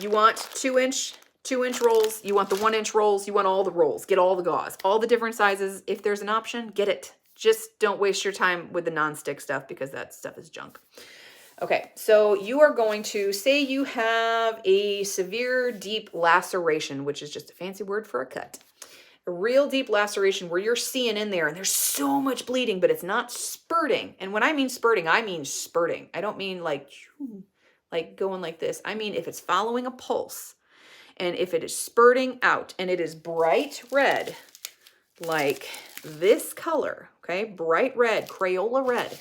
You want 2-inch rolls. You want the 1-inch rolls. You want all the rolls. Get all the gauze, all the different sizes. If there's an option, get it. Just don't waste your time with the non-stick stuff, because that stuff is junk. Okay, so you are going to say you have a severe deep laceration, which is just a fancy word for a cut. A real deep laceration where you're seeing in there and there's so much bleeding, but it's not spurting. And when I mean spurting, I mean spurting. I don't mean like going like this. I mean if it's following a pulse, and if it is spurting out and it is bright red, like this color, okay, bright red, Crayola red,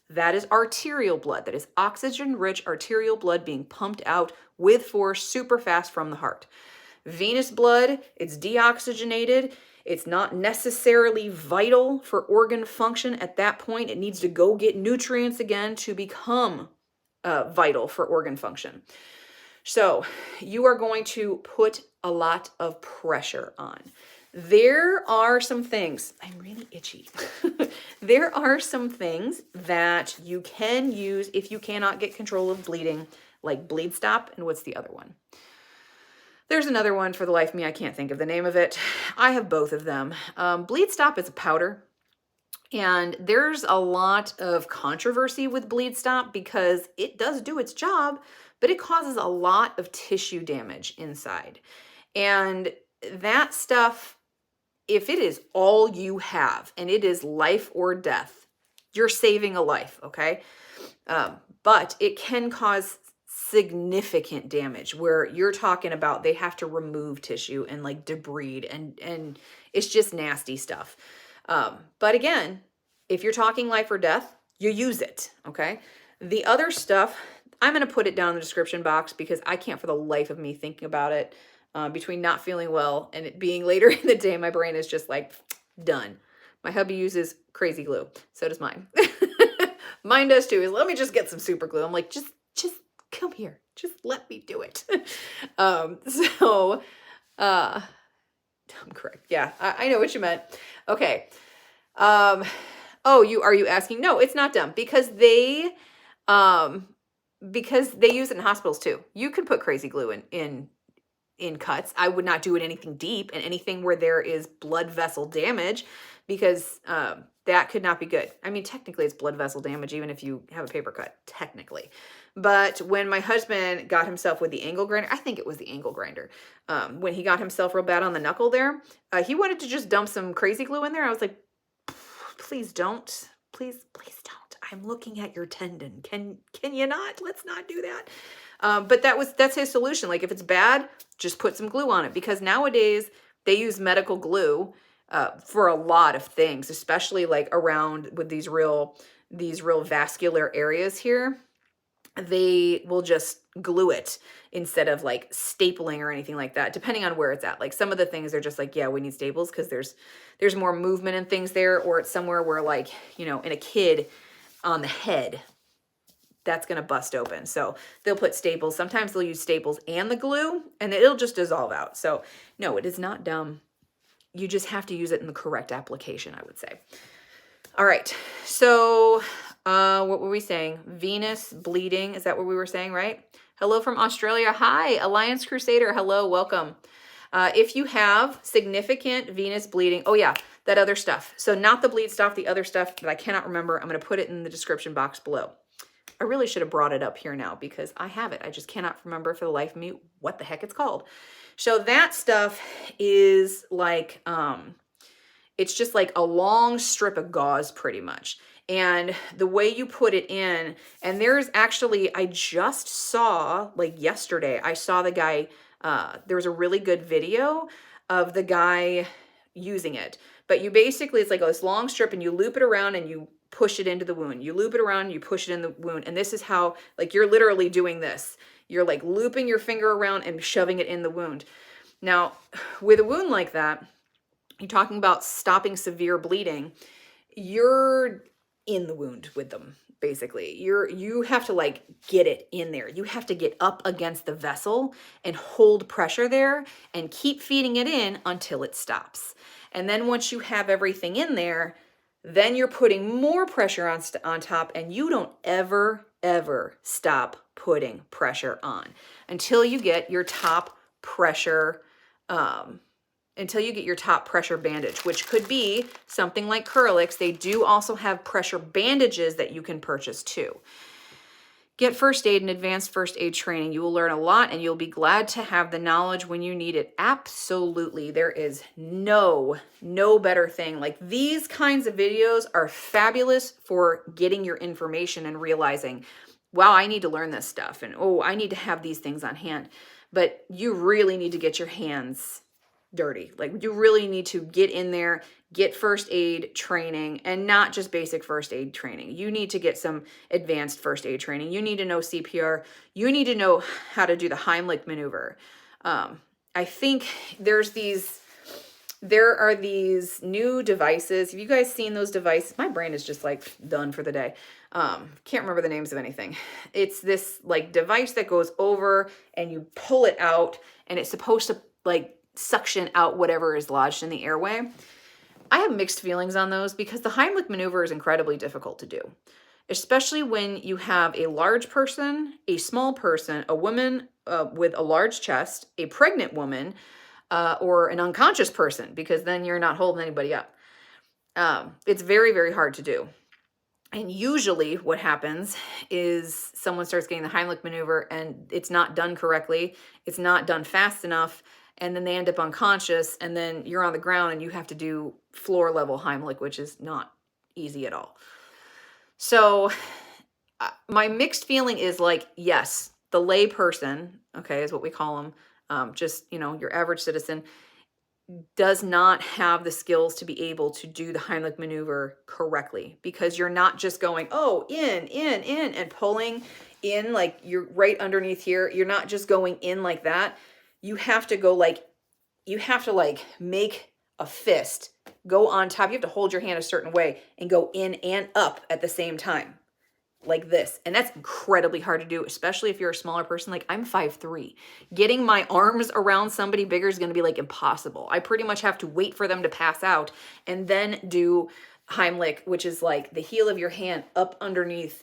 that is arterial blood. That is oxygen-rich arterial blood being pumped out with force super fast from the heart. Venous blood, it's deoxygenated. It's not necessarily vital for organ function at that point. It needs to go get nutrients again to become vital for organ function. So you are going to put a lot of pressure on. There are some things, I'm really itchy. There are some things that you can use if you cannot get control of bleeding, like Bleed Stop, and what's the other one? There's another one, for the life of me, I can't think of the name of it. I have both of them. Bleed Stop is a powder, and there's a lot of controversy with Bleed Stop because it does do its job, but it causes a lot of tissue damage inside. And that stuff, if it is all you have and it is life or death, you're saving a life, okay? But it can cause significant damage where you're talking about they have to remove tissue and like debride, and it's just nasty stuff. But again, if you're talking life or death, you use it, okay? The other stuff, I'm going to put it down in the description box because I can't for the life of me thinking about it. Between not feeling well and it being later in the day, my brain is just like, done. My hubby uses crazy glue. So does mine. Mine does too. Is let me just get some super glue. I'm like, just come here. Just let me do it. I'm correct. Yeah, I know what you meant. Okay. Are you asking? No, it's not dumb because they use it in hospitals too. You can put crazy glue in cuts. I would not do it anything deep and anything where there is blood vessel damage, because that could not be good. I mean, technically it's blood vessel damage even if you have a paper cut, technically. But when my husband got himself with the angle grinder, I think it was the angle grinder, when he got himself real bad on the knuckle there, he wanted to just dump some crazy glue in there. I was like, please don't. Please don't. I'm looking at your tendon. Can you not? Let's not do that. But that's his solution. Like if it's bad, just put some glue on it, because nowadays they use medical glue for a lot of things, especially like around with these real vascular areas here. They will just glue it instead of like stapling or anything like that, depending on where it's at. Like some of the things are just like, yeah, we need staples because there's more movement and things there, or it's somewhere where like, in a kid on the head, that's going to bust open. So they'll put staples. Sometimes they'll use staples and the glue and it'll just dissolve out. So no, it is not dumb. You just have to use it in the correct application, I would say. All right. So what were we saying? Venous bleeding. Is that what we were saying, right? Hello from Australia. Hi, Alliance Crusader. Hello, welcome. If you have significant venous bleeding, oh yeah, that other stuff. So not the bleed stuff, the other stuff that I cannot remember. I'm going to put it in the description box below. I really should have brought it up here now because I have it. I just cannot remember for the life of me what the heck it's called. So that stuff is like, it's just like a long strip of gauze pretty much. And the way you put it in, and there's actually, I just saw, like yesterday, I saw the guy, there was a really good video of the guy using it. But you basically, it's like this long strip and you loop it around and you push it into the wound. You loop it around, you push it in the wound. And this is how, like, you're literally doing this. You're like looping your finger around and shoving it in the wound. Now, with a wound like that, you're talking about stopping severe bleeding. You're in the wound with them, basically. You have to like get it in there. You have to get up against the vessel and hold pressure there and keep feeding it in until it stops. And then once you have everything in there, then you're putting more pressure on top, and you don't ever stop putting pressure on until you get your top pressure bandage, which could be something like Curlix. They do also have pressure bandages that you can purchase too. Get first aid and advanced first aid training. You will learn a lot and you'll be glad to have the knowledge when you need it. Absolutely. There is no better thing. Like, these kinds of videos are fabulous for getting your information and realizing, wow, I need to learn this stuff. And oh, I need to have these things on hand. But you really need to get your hands dirty. Like, you really need to get in there, get first aid training, and not just basic first aid training. You need to get some advanced first aid training. You need to know CPR. You need to know how to do the Heimlich maneuver. I think there are these new devices. Have you guys seen those devices? My brain is just like done for the day. Can't remember the names of anything. It's this like device that goes over and you pull it out, and it's supposed to like suction out whatever is lodged in the airway. I have mixed feelings on those because the Heimlich maneuver is incredibly difficult to do, especially when you have a large person, a small person, a woman with a large chest, a pregnant woman, or an unconscious person, because then you're not holding anybody up. It's very hard to do. And usually what happens is someone starts getting the Heimlich maneuver and it's not done correctly. It's not done fast enough. And then they end up unconscious, and then you're on the ground and you have to do floor level Heimlich, which is not easy at all. So my mixed feeling is like, yes, the lay person, okay, is what we call them. Just, your average citizen does not have the skills to be able to do the Heimlich maneuver correctly, because you're not just going, oh, in, and pulling in, like you're right underneath here. You're not just going in like that. You have to go make a fist, go on top. You have to hold your hand a certain way and go in and up at the same time, like this. And that's incredibly hard to do, especially if you're a smaller person. Like, I'm 5'3". Getting my arms around somebody bigger is going to be like impossible. I pretty much have to wait for them to pass out and then do Heimlich, which is like the heel of your hand up underneath.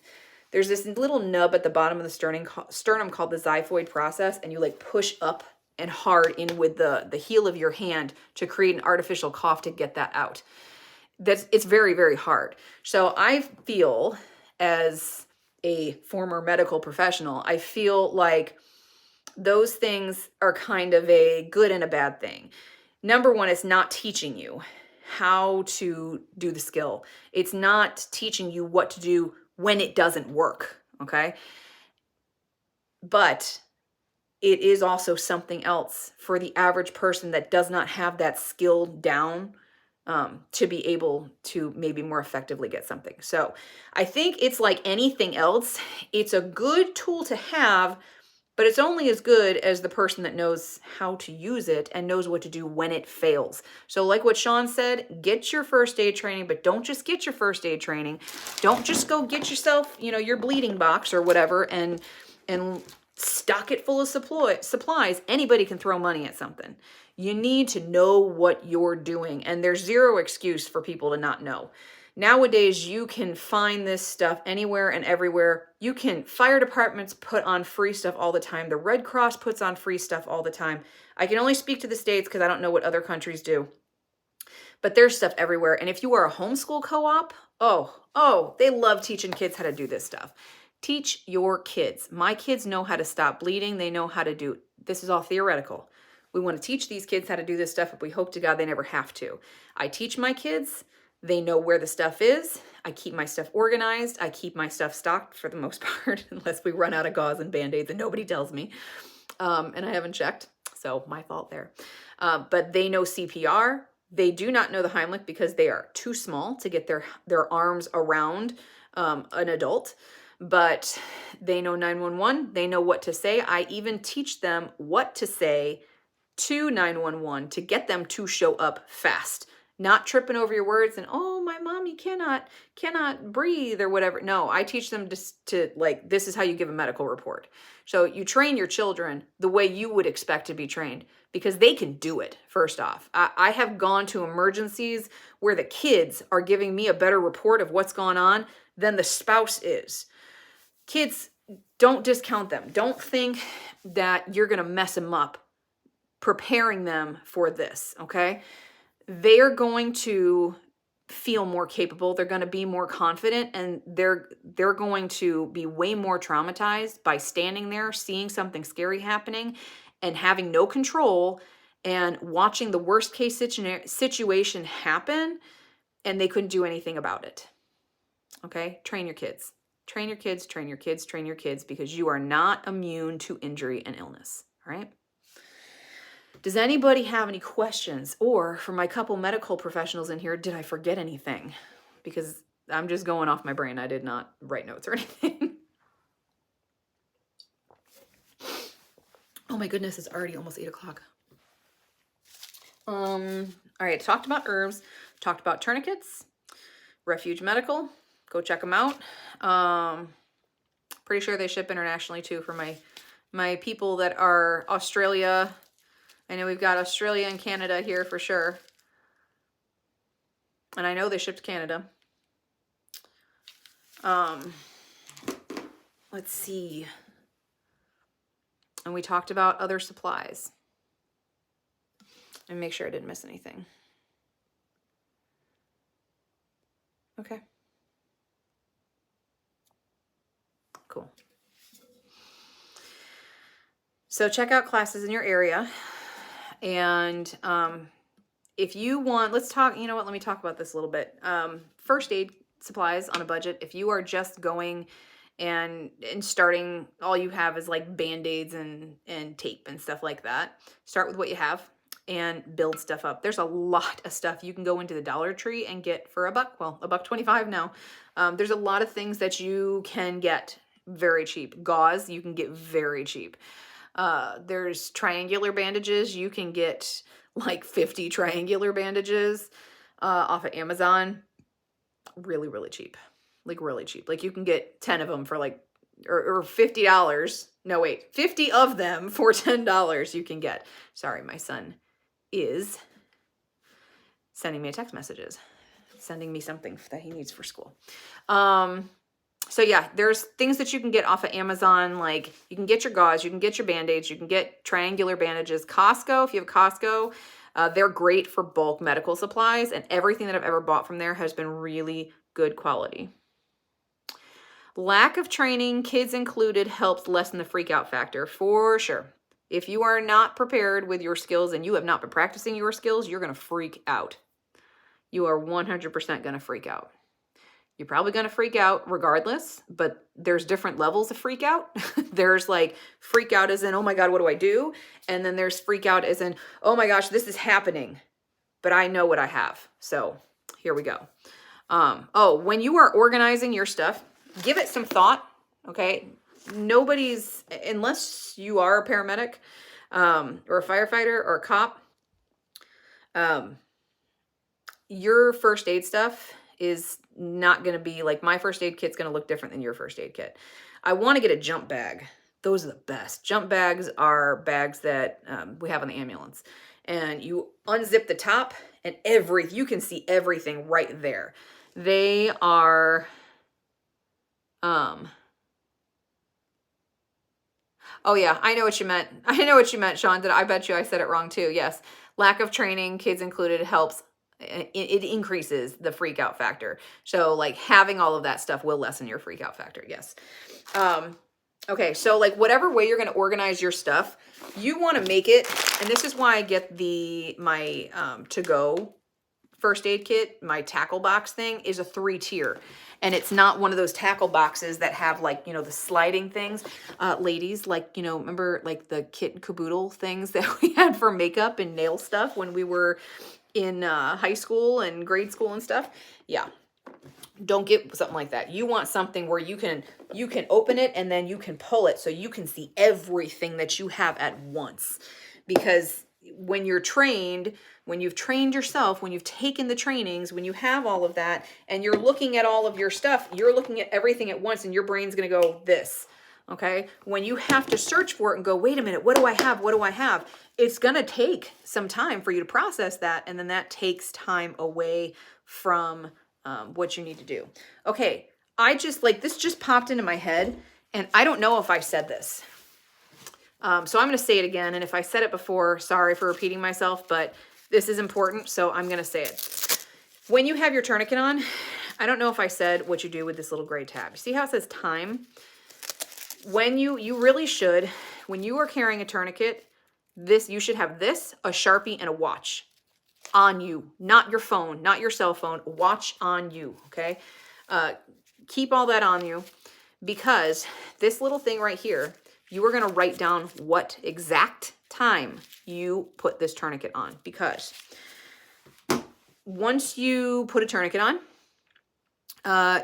There's this little nub at the bottom of the sternum called the xiphoid process, and you like push up and hard in with the heel of your hand to create an artificial cough to get that out. It's very hard. So I feel, as a former medical professional, I feel like those things are kind of a good and a bad thing. Number one, it's not teaching you how to do the skill. It's not teaching you what to do when it doesn't work, okay? But it is also something else for the average person that does not have that skill down to be able to maybe more effectively get something. So I think it's like anything else. It's a good tool to have, but it's only as good as the person that knows how to use it and knows what to do when it fails. So like what Sean said, get your first aid training, but don't just get your first aid training. Don't just go get yourself, your bleeding box or whatever and stock it full of supplies. Anybody can throw money at something. You need to know what you're doing, and there's zero excuse for people to not know. Nowadays, you can find this stuff anywhere and everywhere. Fire departments put on free stuff all the time. The Red Cross puts on free stuff all the time. I can only speak to the States because I don't know what other countries do. But there's stuff everywhere. And if you are a homeschool co-op, they love teaching kids how to do this stuff. Teach your kids. My kids know how to stop bleeding. They know how to do, this is all theoretical. We want to teach these kids how to do this stuff, but we hope to God they never have to. I teach my kids. They know where the stuff is. I keep my stuff organized. I keep my stuff stocked for the most part, unless we run out of gauze and Band-Aids and nobody tells me. And I haven't checked, so my fault there. But they know CPR. They do not know the Heimlich because they are too small to get their arms around an adult. But they know 911. They know what to say. I even teach them what to say to 911 to get them to show up fast. Not tripping over your words and, oh, my mommy cannot breathe or whatever. No, I teach them to like, this is how you give a medical report. So you train your children the way you would expect to be trained because they can do it, first off. I have gone to emergencies where the kids are giving me a better report of what's going on than the spouse is. Kids, don't discount them. Don't think that you're going to mess them up preparing them for this, okay? They are going to feel more capable. They're going to be more confident, and they're going to be way more traumatized by standing there, seeing something scary happening and having no control and watching the worst case situation happen, and they couldn't do anything about it. Okay? Train your kids. Train your kids, train your kids, train your kids, because you are not immune to injury and illness. All right? Does anybody have any questions? Or for my couple medical professionals in here, did I forget anything? Because I'm just going off my brain. I did not write notes or anything. Oh my goodness, it's already almost 8 o'clock. All right, talked about herbs, talked about tourniquets, Refuge Medical. Go check them out. Pretty sure they ship internationally too for my people that are Australia. I know we've got Australia and Canada here for sure. And I know they ship to Canada. Let's see. And we talked about other supplies. And make sure I didn't miss anything. Okay. Cool. So check out classes in your area. And if you want, let's talk, you know what, let me talk about this a little bit. First aid supplies on a budget. If you are just going and starting, all you have is like Band-Aids and tape and stuff like that. Start with what you have and build stuff up. There's a lot of stuff you can go into the Dollar Tree and get for $1. Well, $1.25 now. There's a lot of things that you can get very cheap. Gauze you can get very cheap. There's triangular bandages. You can get like 50 triangular bandages off of Amazon. Really, really cheap. Like really cheap. Like you can get 10 of them for like, or $50. No, wait, 50 of them for $10 you can get. Sorry, my son is sending me text messages, sending me something that he needs for school. So yeah, there's things that you can get off of Amazon. Like you can get your gauze, you can get your Band-Aids, you can get triangular bandages. Costco, if you have Costco, they're great for bulk medical supplies, and everything that I've ever bought from there has been really good quality. Lack of training, kids included, helps lessen the freak out factor for sure. If you are not prepared with your skills and you have not been practicing your skills, you're going to freak out. You are 100% going to freak out. You're probably going to freak out regardless, but there's different levels of freak out. There's like freak out as in, oh my God, what do I do? And then there's freak out as in, oh my gosh, this is happening, but I know what I have. So here we go. When you are organizing your stuff, give it some thought. Okay. Nobody's, unless you are a paramedic, or a firefighter or a cop, your first aid stuff is not going to be like, my first aid kit's going to look different than your first aid kit. I want to get a jump bag. Those are the best. Jump bags are bags that we have on the ambulance, and you unzip the top and you can see everything right there. They are, oh yeah, I know what you meant. I know what you meant, Sean. I bet you I said it wrong too. Yes. Lack of training, kids included, helps. It increases the freak out factor. So like having all of that stuff will lessen your freak out factor. Yes. Okay. So like whatever way you're going to organize your stuff, you want to make it. And this is why I get my to-go first aid kit. My tackle box thing is a 3-tier. And it's not one of those tackle boxes that have like, the sliding things. Ladies, like, remember like the kit and caboodle things that we had for makeup and nail stuff when we were in high school and grade school and stuff? Yeah. Don't get something like that. You want something where you can open it and then you can pull it so you can see everything that you have at once. Because when you're trained, when you've trained yourself, when you've taken the trainings, when you have all of that and you're looking at all of your stuff, you're looking at everything at once and your brain's going to go this. Okay. When you have to search for it and go, wait a minute, what do I have? What do I have? It's going to take some time for you to process that. And then that takes time away from what you need to do. Okay. This just popped into my head and I don't know if I've said this. So I'm going to say it again. And if I said it before, sorry for repeating myself, but this is important. So I'm going to say it. When you have your tourniquet on, I don't know if I said what you do with this little gray tab. You see how it says time? When you really should, when you are carrying a tourniquet, you should have this, a Sharpie, and a watch on you, not your phone, not your cell phone, watch on you. Okay. Keep all that on you because this little thing right here, you are going to write down what exact time you put this tourniquet on, because once you put a tourniquet on,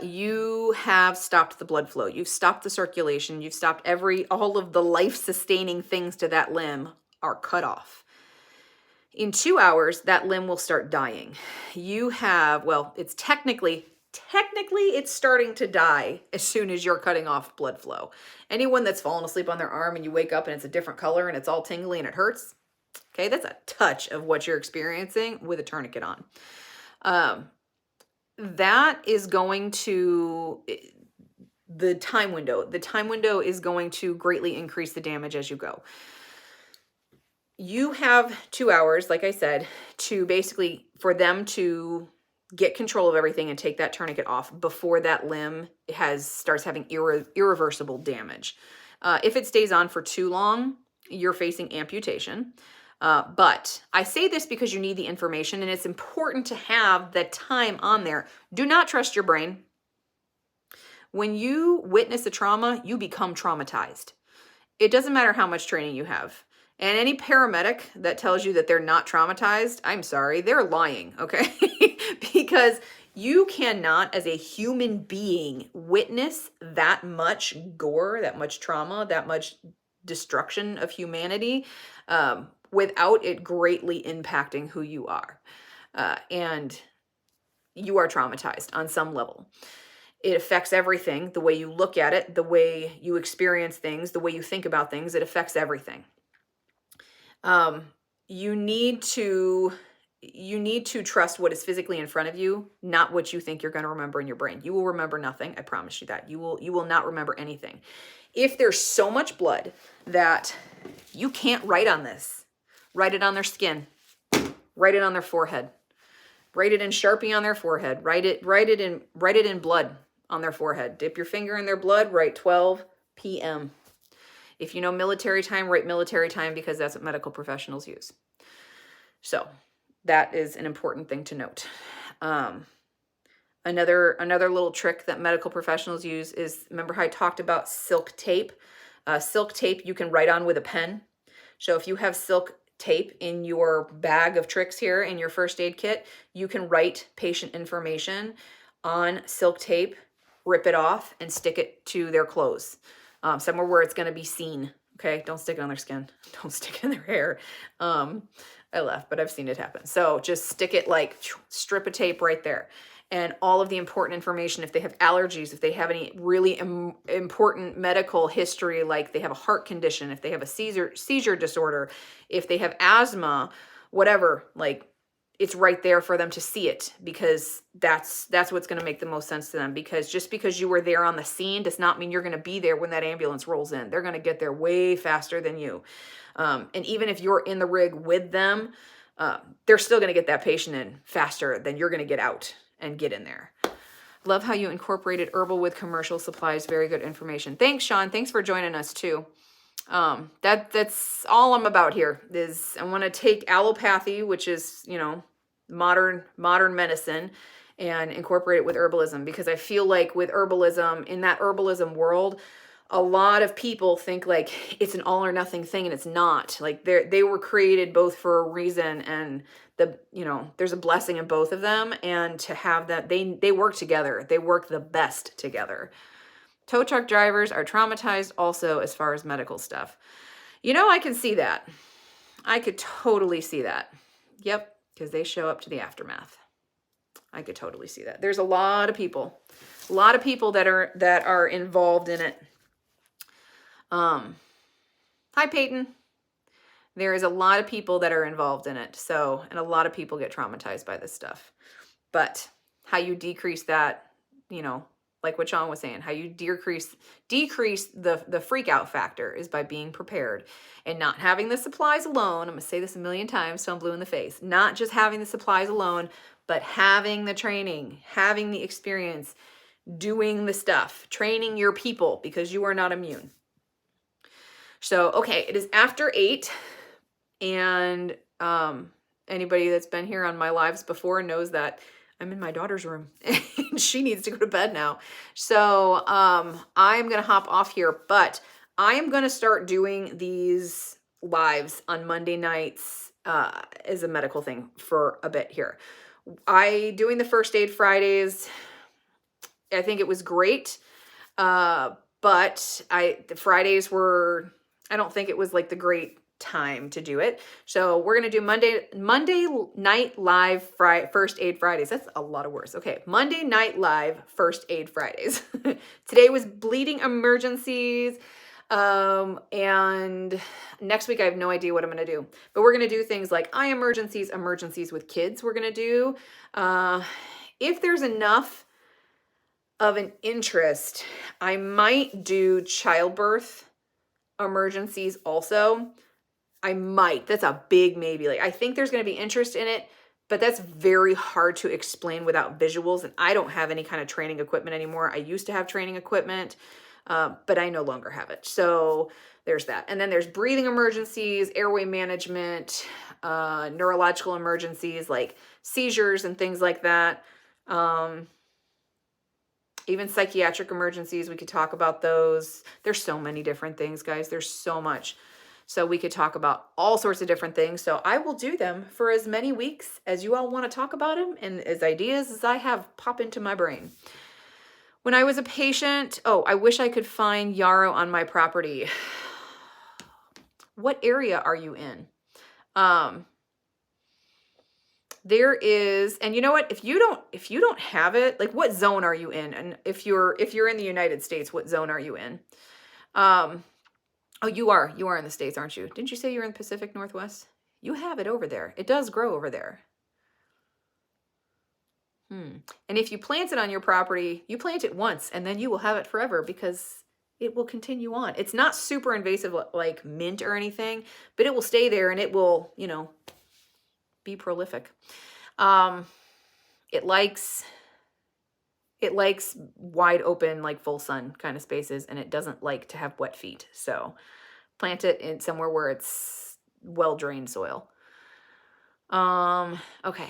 you have stopped the blood flow. You've stopped the circulation. You've stopped all of the life-sustaining things to that limb are cut off. In 2 hours, that limb will start dying. It's technically it's starting to die as soon as you're cutting off blood flow. Anyone that's fallen asleep on their arm and you wake up and it's a different color and it's all tingly and it hurts, okay, that's a touch of what you're experiencing with a tourniquet on. That is going to, the time window is going to greatly increase the damage as you go. You have 2 hours, like I said, to basically, for them to get control of everything and take that tourniquet off before that limb starts having irreversible damage. If it stays on for too long, you're facing amputation. But I say this because you need the information and it's important to have the time on there. Do not trust your brain. When you witness a trauma, you become traumatized. It doesn't matter how much training you have. And any paramedic that tells you that they're not traumatized, I'm sorry, they're lying, okay? Because you cannot, as a human being, witness that much gore, that much trauma, that much destruction of humanity without it greatly impacting who you are. And you are traumatized on some level. It affects everything, the way you look at it, the way you experience things, the way you think about things, it affects everything. You need to trust what is physically in front of you, not what you think you're going to remember in your brain. You will remember nothing. I promise you that. You will not remember anything. If there's so much blood that you can't write on this, write it on their skin, write it on their forehead, write it in Sharpie on their forehead, write it in blood on their forehead. Dip your finger in their blood, write 12 p.m. If you know military time, write military time because that's what medical professionals use. So that is an important thing to note. Another little trick that medical professionals use is, remember how I talked about silk tape? Silk tape you can write on with a pen. So if you have silk tape in your bag of tricks here in your first aid kit, you can write patient information on silk tape, rip it off, and stick it to their clothes. Somewhere where it's going to be seen. Okay. Don't stick it on their skin. Don't stick it in their hair. I laugh, but I've seen it happen. So just stick it, like strip of tape right there. And all of the important information, if they have allergies, if they have any really important medical history, like they have a heart condition, if they have a seizure disorder, if they have asthma, whatever, like it's right there for them to see it, because that's what's going to make the most sense to them. Because just because you were there on the scene does not mean you're going to be there when that ambulance rolls in. They're going to get there way faster than you. And even if you're in the rig with them, they're still going to get that patient in faster than you're going to get out and get in there. Love how you incorporated herbal with commercial supplies. Very good information. Thanks, Sean. Thanks for joining us too. That's all I'm about here. Is I want to take allopathy, which is, you know, modern medicine, and incorporate it with herbalism, because I feel like with herbalism, in that herbalism world, a lot of people think like it's an all or nothing thing, and it's not. Like they were created both for a reason, and there's a blessing in both of them, and to have that, they work together. They work the best together. Tow truck drivers are traumatized also as far as medical stuff. I can see that. I could totally see that. Yep, because they show up to the aftermath. I could totally see that. There's a lot of people that are involved in it. Hi, Peyton. There is a lot of people that are involved in it. So, and a lot of people get traumatized by this stuff. But how you decrease that, like what Sean was saying, how you decrease the freak out factor is by being prepared and not having the supplies alone. I'm going to say this a million times so I'm blue in the face. Not just having the supplies alone, but having the training, having the experience, doing the stuff, training your people, because you are not immune. So, okay, it is after 8, and anybody that's been here on my lives before knows that I'm in my daughter's room and she needs to go to bed now. So I'm going to hop off here, but I am going to start doing these lives on Monday nights as a medical thing for a bit here. Doing the First Aid Fridays, I think it was great, but the Fridays were, I don't think it was like the great time to do it. So we're going to do Monday night live First Aid Fridays. That's a lot of words. Okay. Monday night live First Aid Fridays. Today was Bleeding Emergencies. And next week I have no idea what I'm going to do, but we're going to do things like eye emergencies with kids. We're going to do, if there's enough of an interest, I might do childbirth emergencies also. I might. That's a big maybe. Like, I think there's going to be interest in it, but that's very hard to explain without visuals. And I don't have any kind of training equipment anymore. I used to have training equipment, but I no longer have it. So there's that. And then there's breathing emergencies, airway management, neurological emergencies like seizures and things like that. Even psychiatric emergencies, we could talk about those. There's so many different things, guys. There's so much. So we could talk about all sorts of different things. So I will do them for as many weeks as you all want to talk about them, and as ideas as I have pop into my brain. When I was a patient, I wish I could find yarrow on my property. What area are you in? There is, and you know what, if you don't have it, like, what zone are you in? And if you're in the United States, what zone are you in? Oh, you are in the States, aren't you? Didn't you say you're in the Pacific Northwest? You have it over there. It does grow over there. And if you plant it on your property, you plant it once and then you will have it forever, because it will continue on. It's not super invasive like mint or anything, but it will stay there and it will, be prolific. It likes wide open, like full sun kind of spaces, and it doesn't like to have wet feet. So plant it in somewhere where it's well-drained soil. Okay.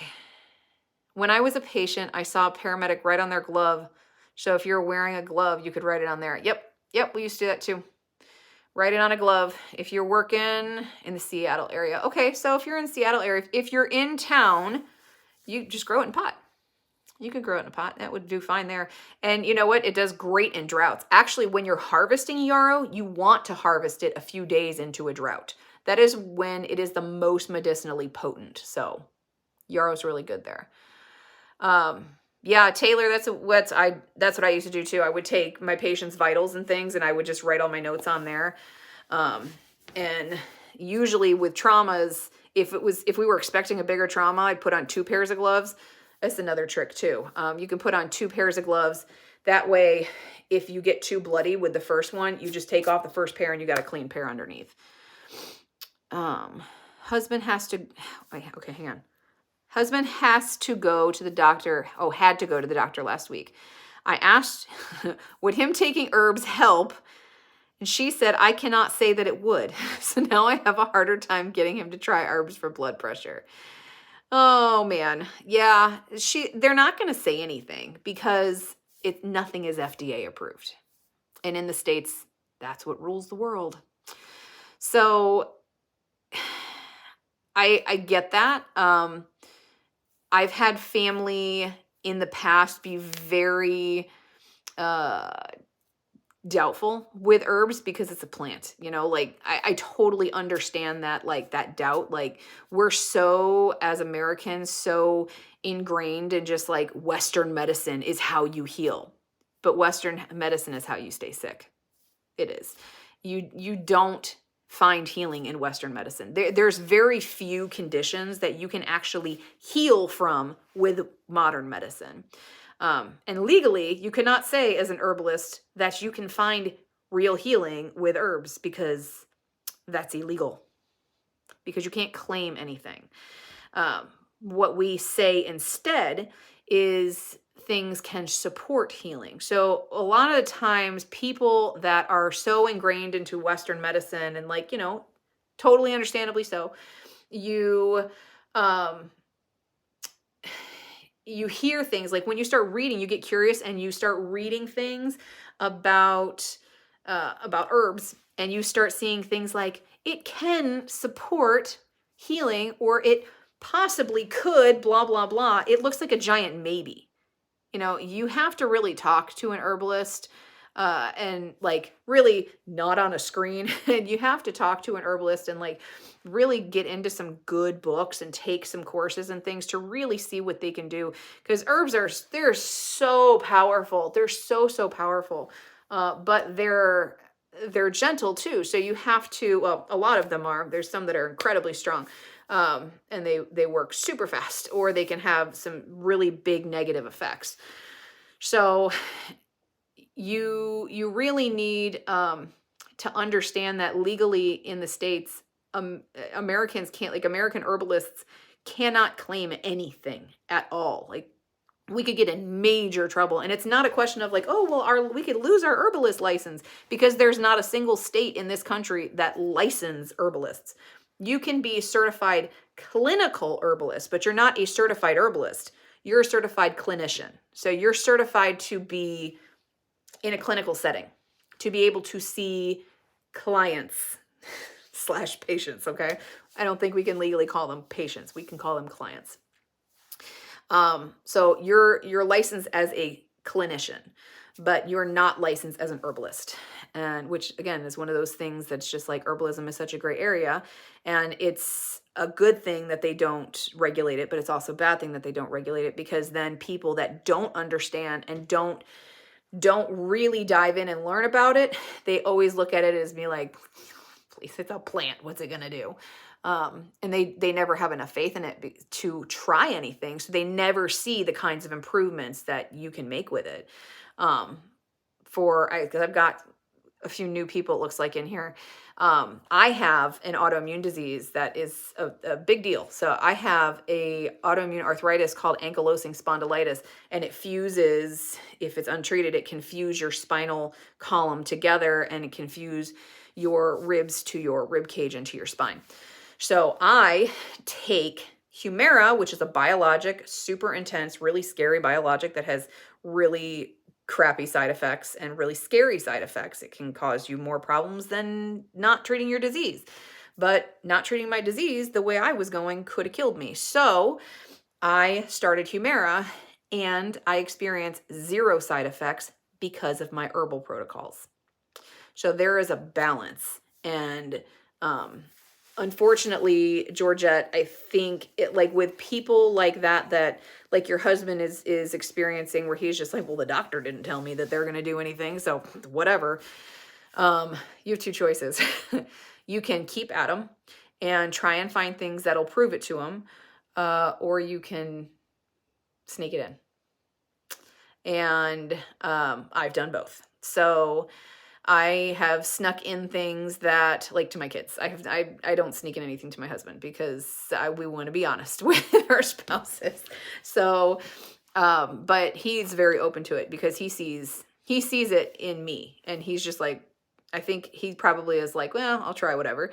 When I was a patient, I saw a paramedic write on their glove. So if you're wearing a glove, you could write it on there. Yep, we used to do that too. Write it on a glove if you're working in the Seattle area. Okay, so if you're in the Seattle area, if you're in town, you just grow it in a pot. You could grow it in a pot. That would do fine there. And you know what? It does great in droughts. Actually, when you're harvesting yarrow, you want to harvest it a few days into a drought. That is when it is the most medicinally potent. So yarrow's really good there. Yeah, Taylor, that's what I used to do too. I would take my patient's vitals and things, and I would just write all my notes on there. And usually with traumas, If we were expecting a bigger trauma, I'd put on 2 pairs of gloves. That's another trick too. You can put on 2 pairs of gloves. That way, if you get too bloody with the first one, you just take off the first pair and you got a clean pair underneath. Husband has to, okay, hang on. Husband has to go to the doctor. Oh, had to go to the doctor last week. I asked, would him taking herbs help? And she said, I cannot say that it would. So now I have a harder time getting him to try herbs for blood pressure. Oh man. Yeah, they're not going to say anything because nothing is FDA approved. And in the States, that's what rules the world. So I get that. I've had family in the past be very doubtful with herbs because it's a plant, you know, like I totally understand that, like that doubt. Like we're so, as Americans, so ingrained in just like Western medicine is how you heal. But Western medicine is how you stay sick. It is. You don't find healing in Western medicine. There's very few conditions that you can actually heal from with modern medicine. And legally, you cannot say as an herbalist that you can find real healing with herbs because that's illegal. Because you can't claim anything. What we say instead is things can support healing. So a lot of the times people that are so ingrained into Western medicine and like, you know, totally understandably so, you hear things like when you start reading, you get curious and you start reading things about herbs and you start seeing things like it can support healing or it possibly could, blah, blah, blah. It looks like a giant maybe. You know, you have to really talk to an herbalist and like really not on a screen. And you have to talk to an herbalist and like really get into some good books and take some courses and things to really see what they can do. Because herbs they're so powerful. They're so powerful. But they're gentle too. So you have to, well, a lot of them are. There's some that are incredibly strong. And they work super fast, or they can have some really big negative effects. So you really need to understand that legally in the States, Americans can't, like American herbalists cannot claim anything at all. Like we could get in major trouble. And it's not a question of like, oh, well, we could lose our herbalist license, because there's not a single state in this country that license herbalists. You can be a certified clinical herbalist, but you're not a certified herbalist. You're a certified clinician. So you're certified to be in a clinical setting, to be able to see clients / patients, okay? I don't think we can legally call them patients. We can call them clients. So you're licensed as a clinician, but you're not licensed as an herbalist. And which again is one of those things that's just like herbalism is such a gray area, and it's a good thing that they don't regulate it, but it's also a bad thing that they don't regulate it, because then people that don't understand and don't really dive in and learn about it, they always look at it as me like, please, it's a plant. What's it going to do? And they never have enough faith in it to try anything. So they never see the kinds of improvements that you can make with it. Because I've got a few new people, it looks like, in here. I have an autoimmune disease that is a big deal. So I have a autoimmune arthritis called ankylosing spondylitis, and it fuses, if it's untreated, it can fuse your spinal column together, and it can fuse your ribs to your rib cage into your spine. So I take Humira, which is a biologic, super intense, really scary biologic that has really crappy side effects and really scary side effects. It can cause you more problems than not treating your disease. But not treating my disease the way I was going could have killed me. So I started Humira, and I experienced 0 side effects because of my herbal protocols. So there is a balance. And unfortunately, Georgette, I think it, like with people like that like your husband is experiencing, where he's just like, well, the doctor didn't tell me that they're going to do anything, so whatever. You have 2 choices. You can keep at them and try and find things that'll prove it to him, or you can sneak it in. And I've done both. So I have snuck in things that, like, to my kids. I don't sneak in anything to my husband because we want to be honest with our spouses. So, but he's very open to it because he sees it in me, and he's just like, I think he probably is like, well, I'll try whatever.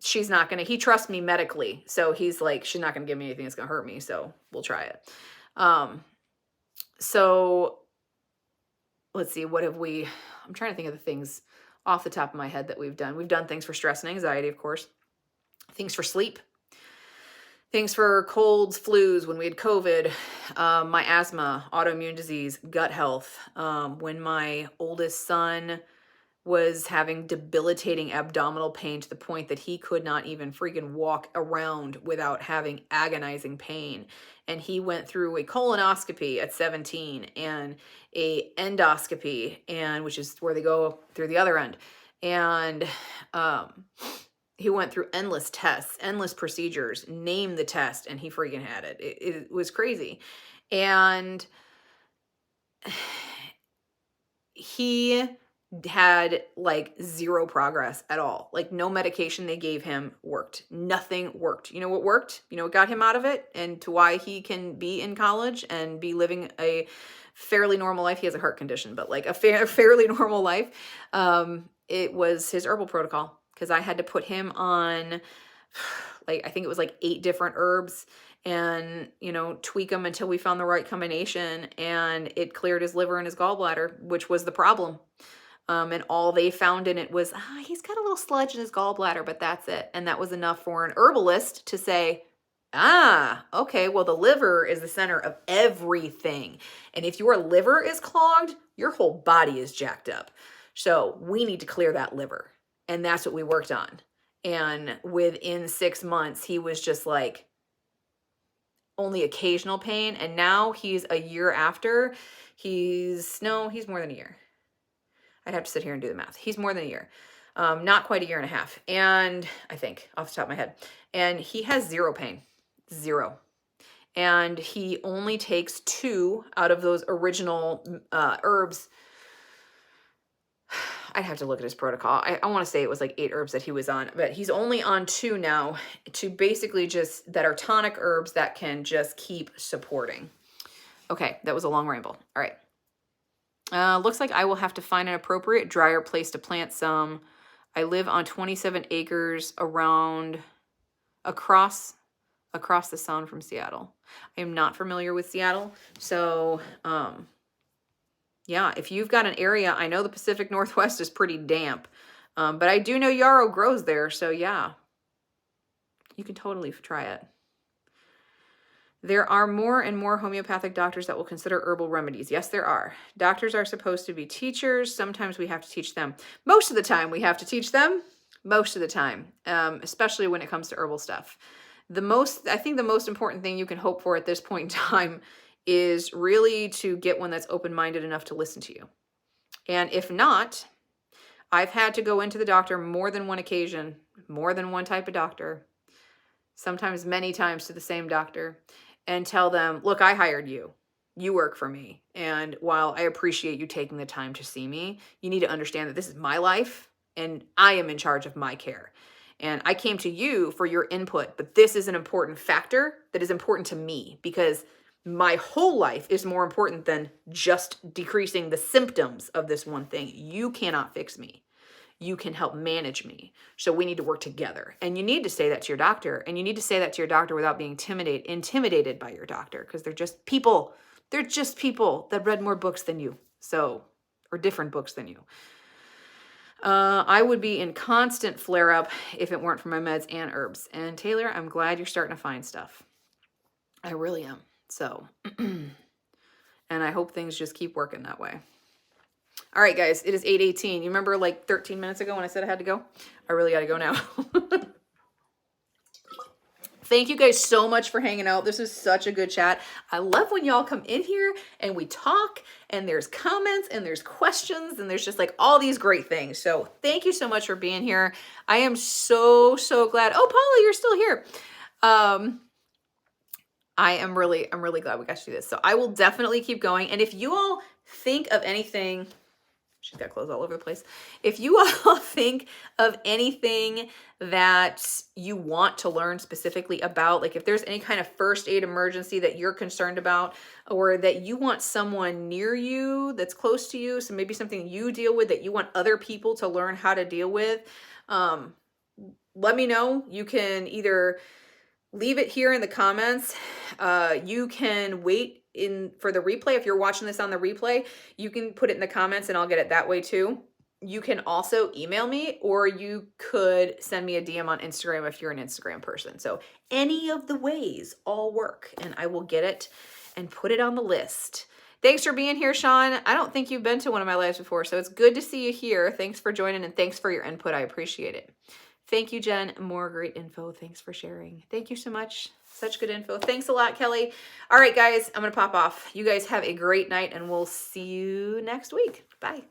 She's not gonna, he trusts me medically. So he's like, she's not gonna give me anything that's gonna hurt me. So we'll try it. So let's see, what have we, I'm trying to think of the things off the top of my head that we've done. We've done things for stress and anxiety, of course, things for sleep, things for colds, flus, when we had COVID, my asthma, autoimmune disease, gut health. When my oldest son was having debilitating abdominal pain to the point that he could not even freaking walk around without having agonizing pain. And he went through a colonoscopy at 17 and a endoscopy, and which is where they go through the other end. And he went through endless tests, endless procedures, name the test, and he freaking had it. It was crazy. And he had like zero progress at all. Like no medication they gave him worked. Nothing worked. You know what worked? You know what got him out of it and to why he can be in college and be living a fairly normal life? He has a heart condition, but like a fairly normal life. It was his herbal protocol, because I had to put him on, like, I think it was like 8 different herbs, and, you know, tweak them until we found the right combination, and it cleared his liver and his gallbladder, which was the problem. And all they found in it was, he's got a little sludge in his gallbladder, but that's it. And that was enough for an herbalist to say, okay, well, the liver is the center of everything. And if your liver is clogged, your whole body is jacked up. So we need to clear that liver. And that's what we worked on. And within 6 months, he was just like only occasional pain. And now he's a year after. He's more than a year. I'd have to sit here and do the math. He's more than a year. Not quite a year and a half. And I think off the top of my head. And he has zero pain. Zero. And he only takes 2 out of those original herbs. I'd have to look at his protocol. I want to say it was like 8 herbs that he was on, but he's only on 2 now, to basically just, that are tonic herbs that can just keep supporting. Okay, that was a long ramble. All right. Looks like I will have to find an appropriate drier place to plant some. I live on 27 acres across the sun from Seattle. I am not familiar with Seattle. So, yeah, if you've got an area, I know the Pacific Northwest is pretty damp, but I do know yarrow grows there. So yeah, you can totally try it. There are more and more homeopathic doctors that will consider herbal remedies. Yes, there are. Doctors are supposed to be teachers. Sometimes we have to teach them. Most of the time we have to teach them. Most of the time, especially when it comes to herbal stuff. I think the most important thing you can hope for at this point in time is really to get one that's open-minded enough to listen to you. And if not, I've had to go into the doctor more than one occasion, more than one type of doctor, sometimes many times to the same doctor, and tell them, look, I hired you. You work for me. And while I appreciate you taking the time to see me, you need to understand that this is my life and I am in charge of my care. And I came to you for your input, but this is an important factor that is important to me, because my whole life is more important than just decreasing the symptoms of this one thing. You cannot fix me. You can help manage me. So we need to work together. And you need to say that to your doctor. And you need to say that to your doctor without being intimidated by your doctor, because they're just people. They're just people that read more books than you. Or different books than you. I would be in constant flare-up if it weren't for my meds and herbs. And Taylor, I'm glad you're starting to find stuff. I really am. So, and I hope things just keep working that way. All right, guys, it is 8:18. You remember like 13 minutes ago when I said I had to go? I really got to go now. Thank you guys so much for hanging out. This is such a good chat. I love when y'all come in here and we talk and there's comments and there's questions and there's just like all these great things. So thank you so much for being here. I am so, so glad. Oh, Paula, you're still here. I'm really glad we got to do this. So I will definitely keep going. And if you all think of anything, she's got clothes all over the place. If you all think of anything that you want to learn specifically about, like if there's any kind of first aid emergency that you're concerned about, or that you want someone near you that's close to you, so maybe something you deal with that you want other people to learn how to deal with, let me know. You can either leave it here in the comments. You can wait for the replay. If you're watching this on the replay, you can put it in the comments and I'll get it that way too. You can also email me, or you could send me a DM on Instagram if you're an Instagram person. So any of the ways all work, and I will get it and put it on the list. Thanks for being here, Sean. I don't think you've been to one of my lives before, so it's good to see you here. Thanks for joining and thanks for your input. I appreciate it. Thank you, Jen. More great info. Thanks for sharing. Thank you so much. Such good info. Thanks a lot, Kelly. All right, guys, I'm going to pop off. You guys have a great night, and we'll see you next week. Bye.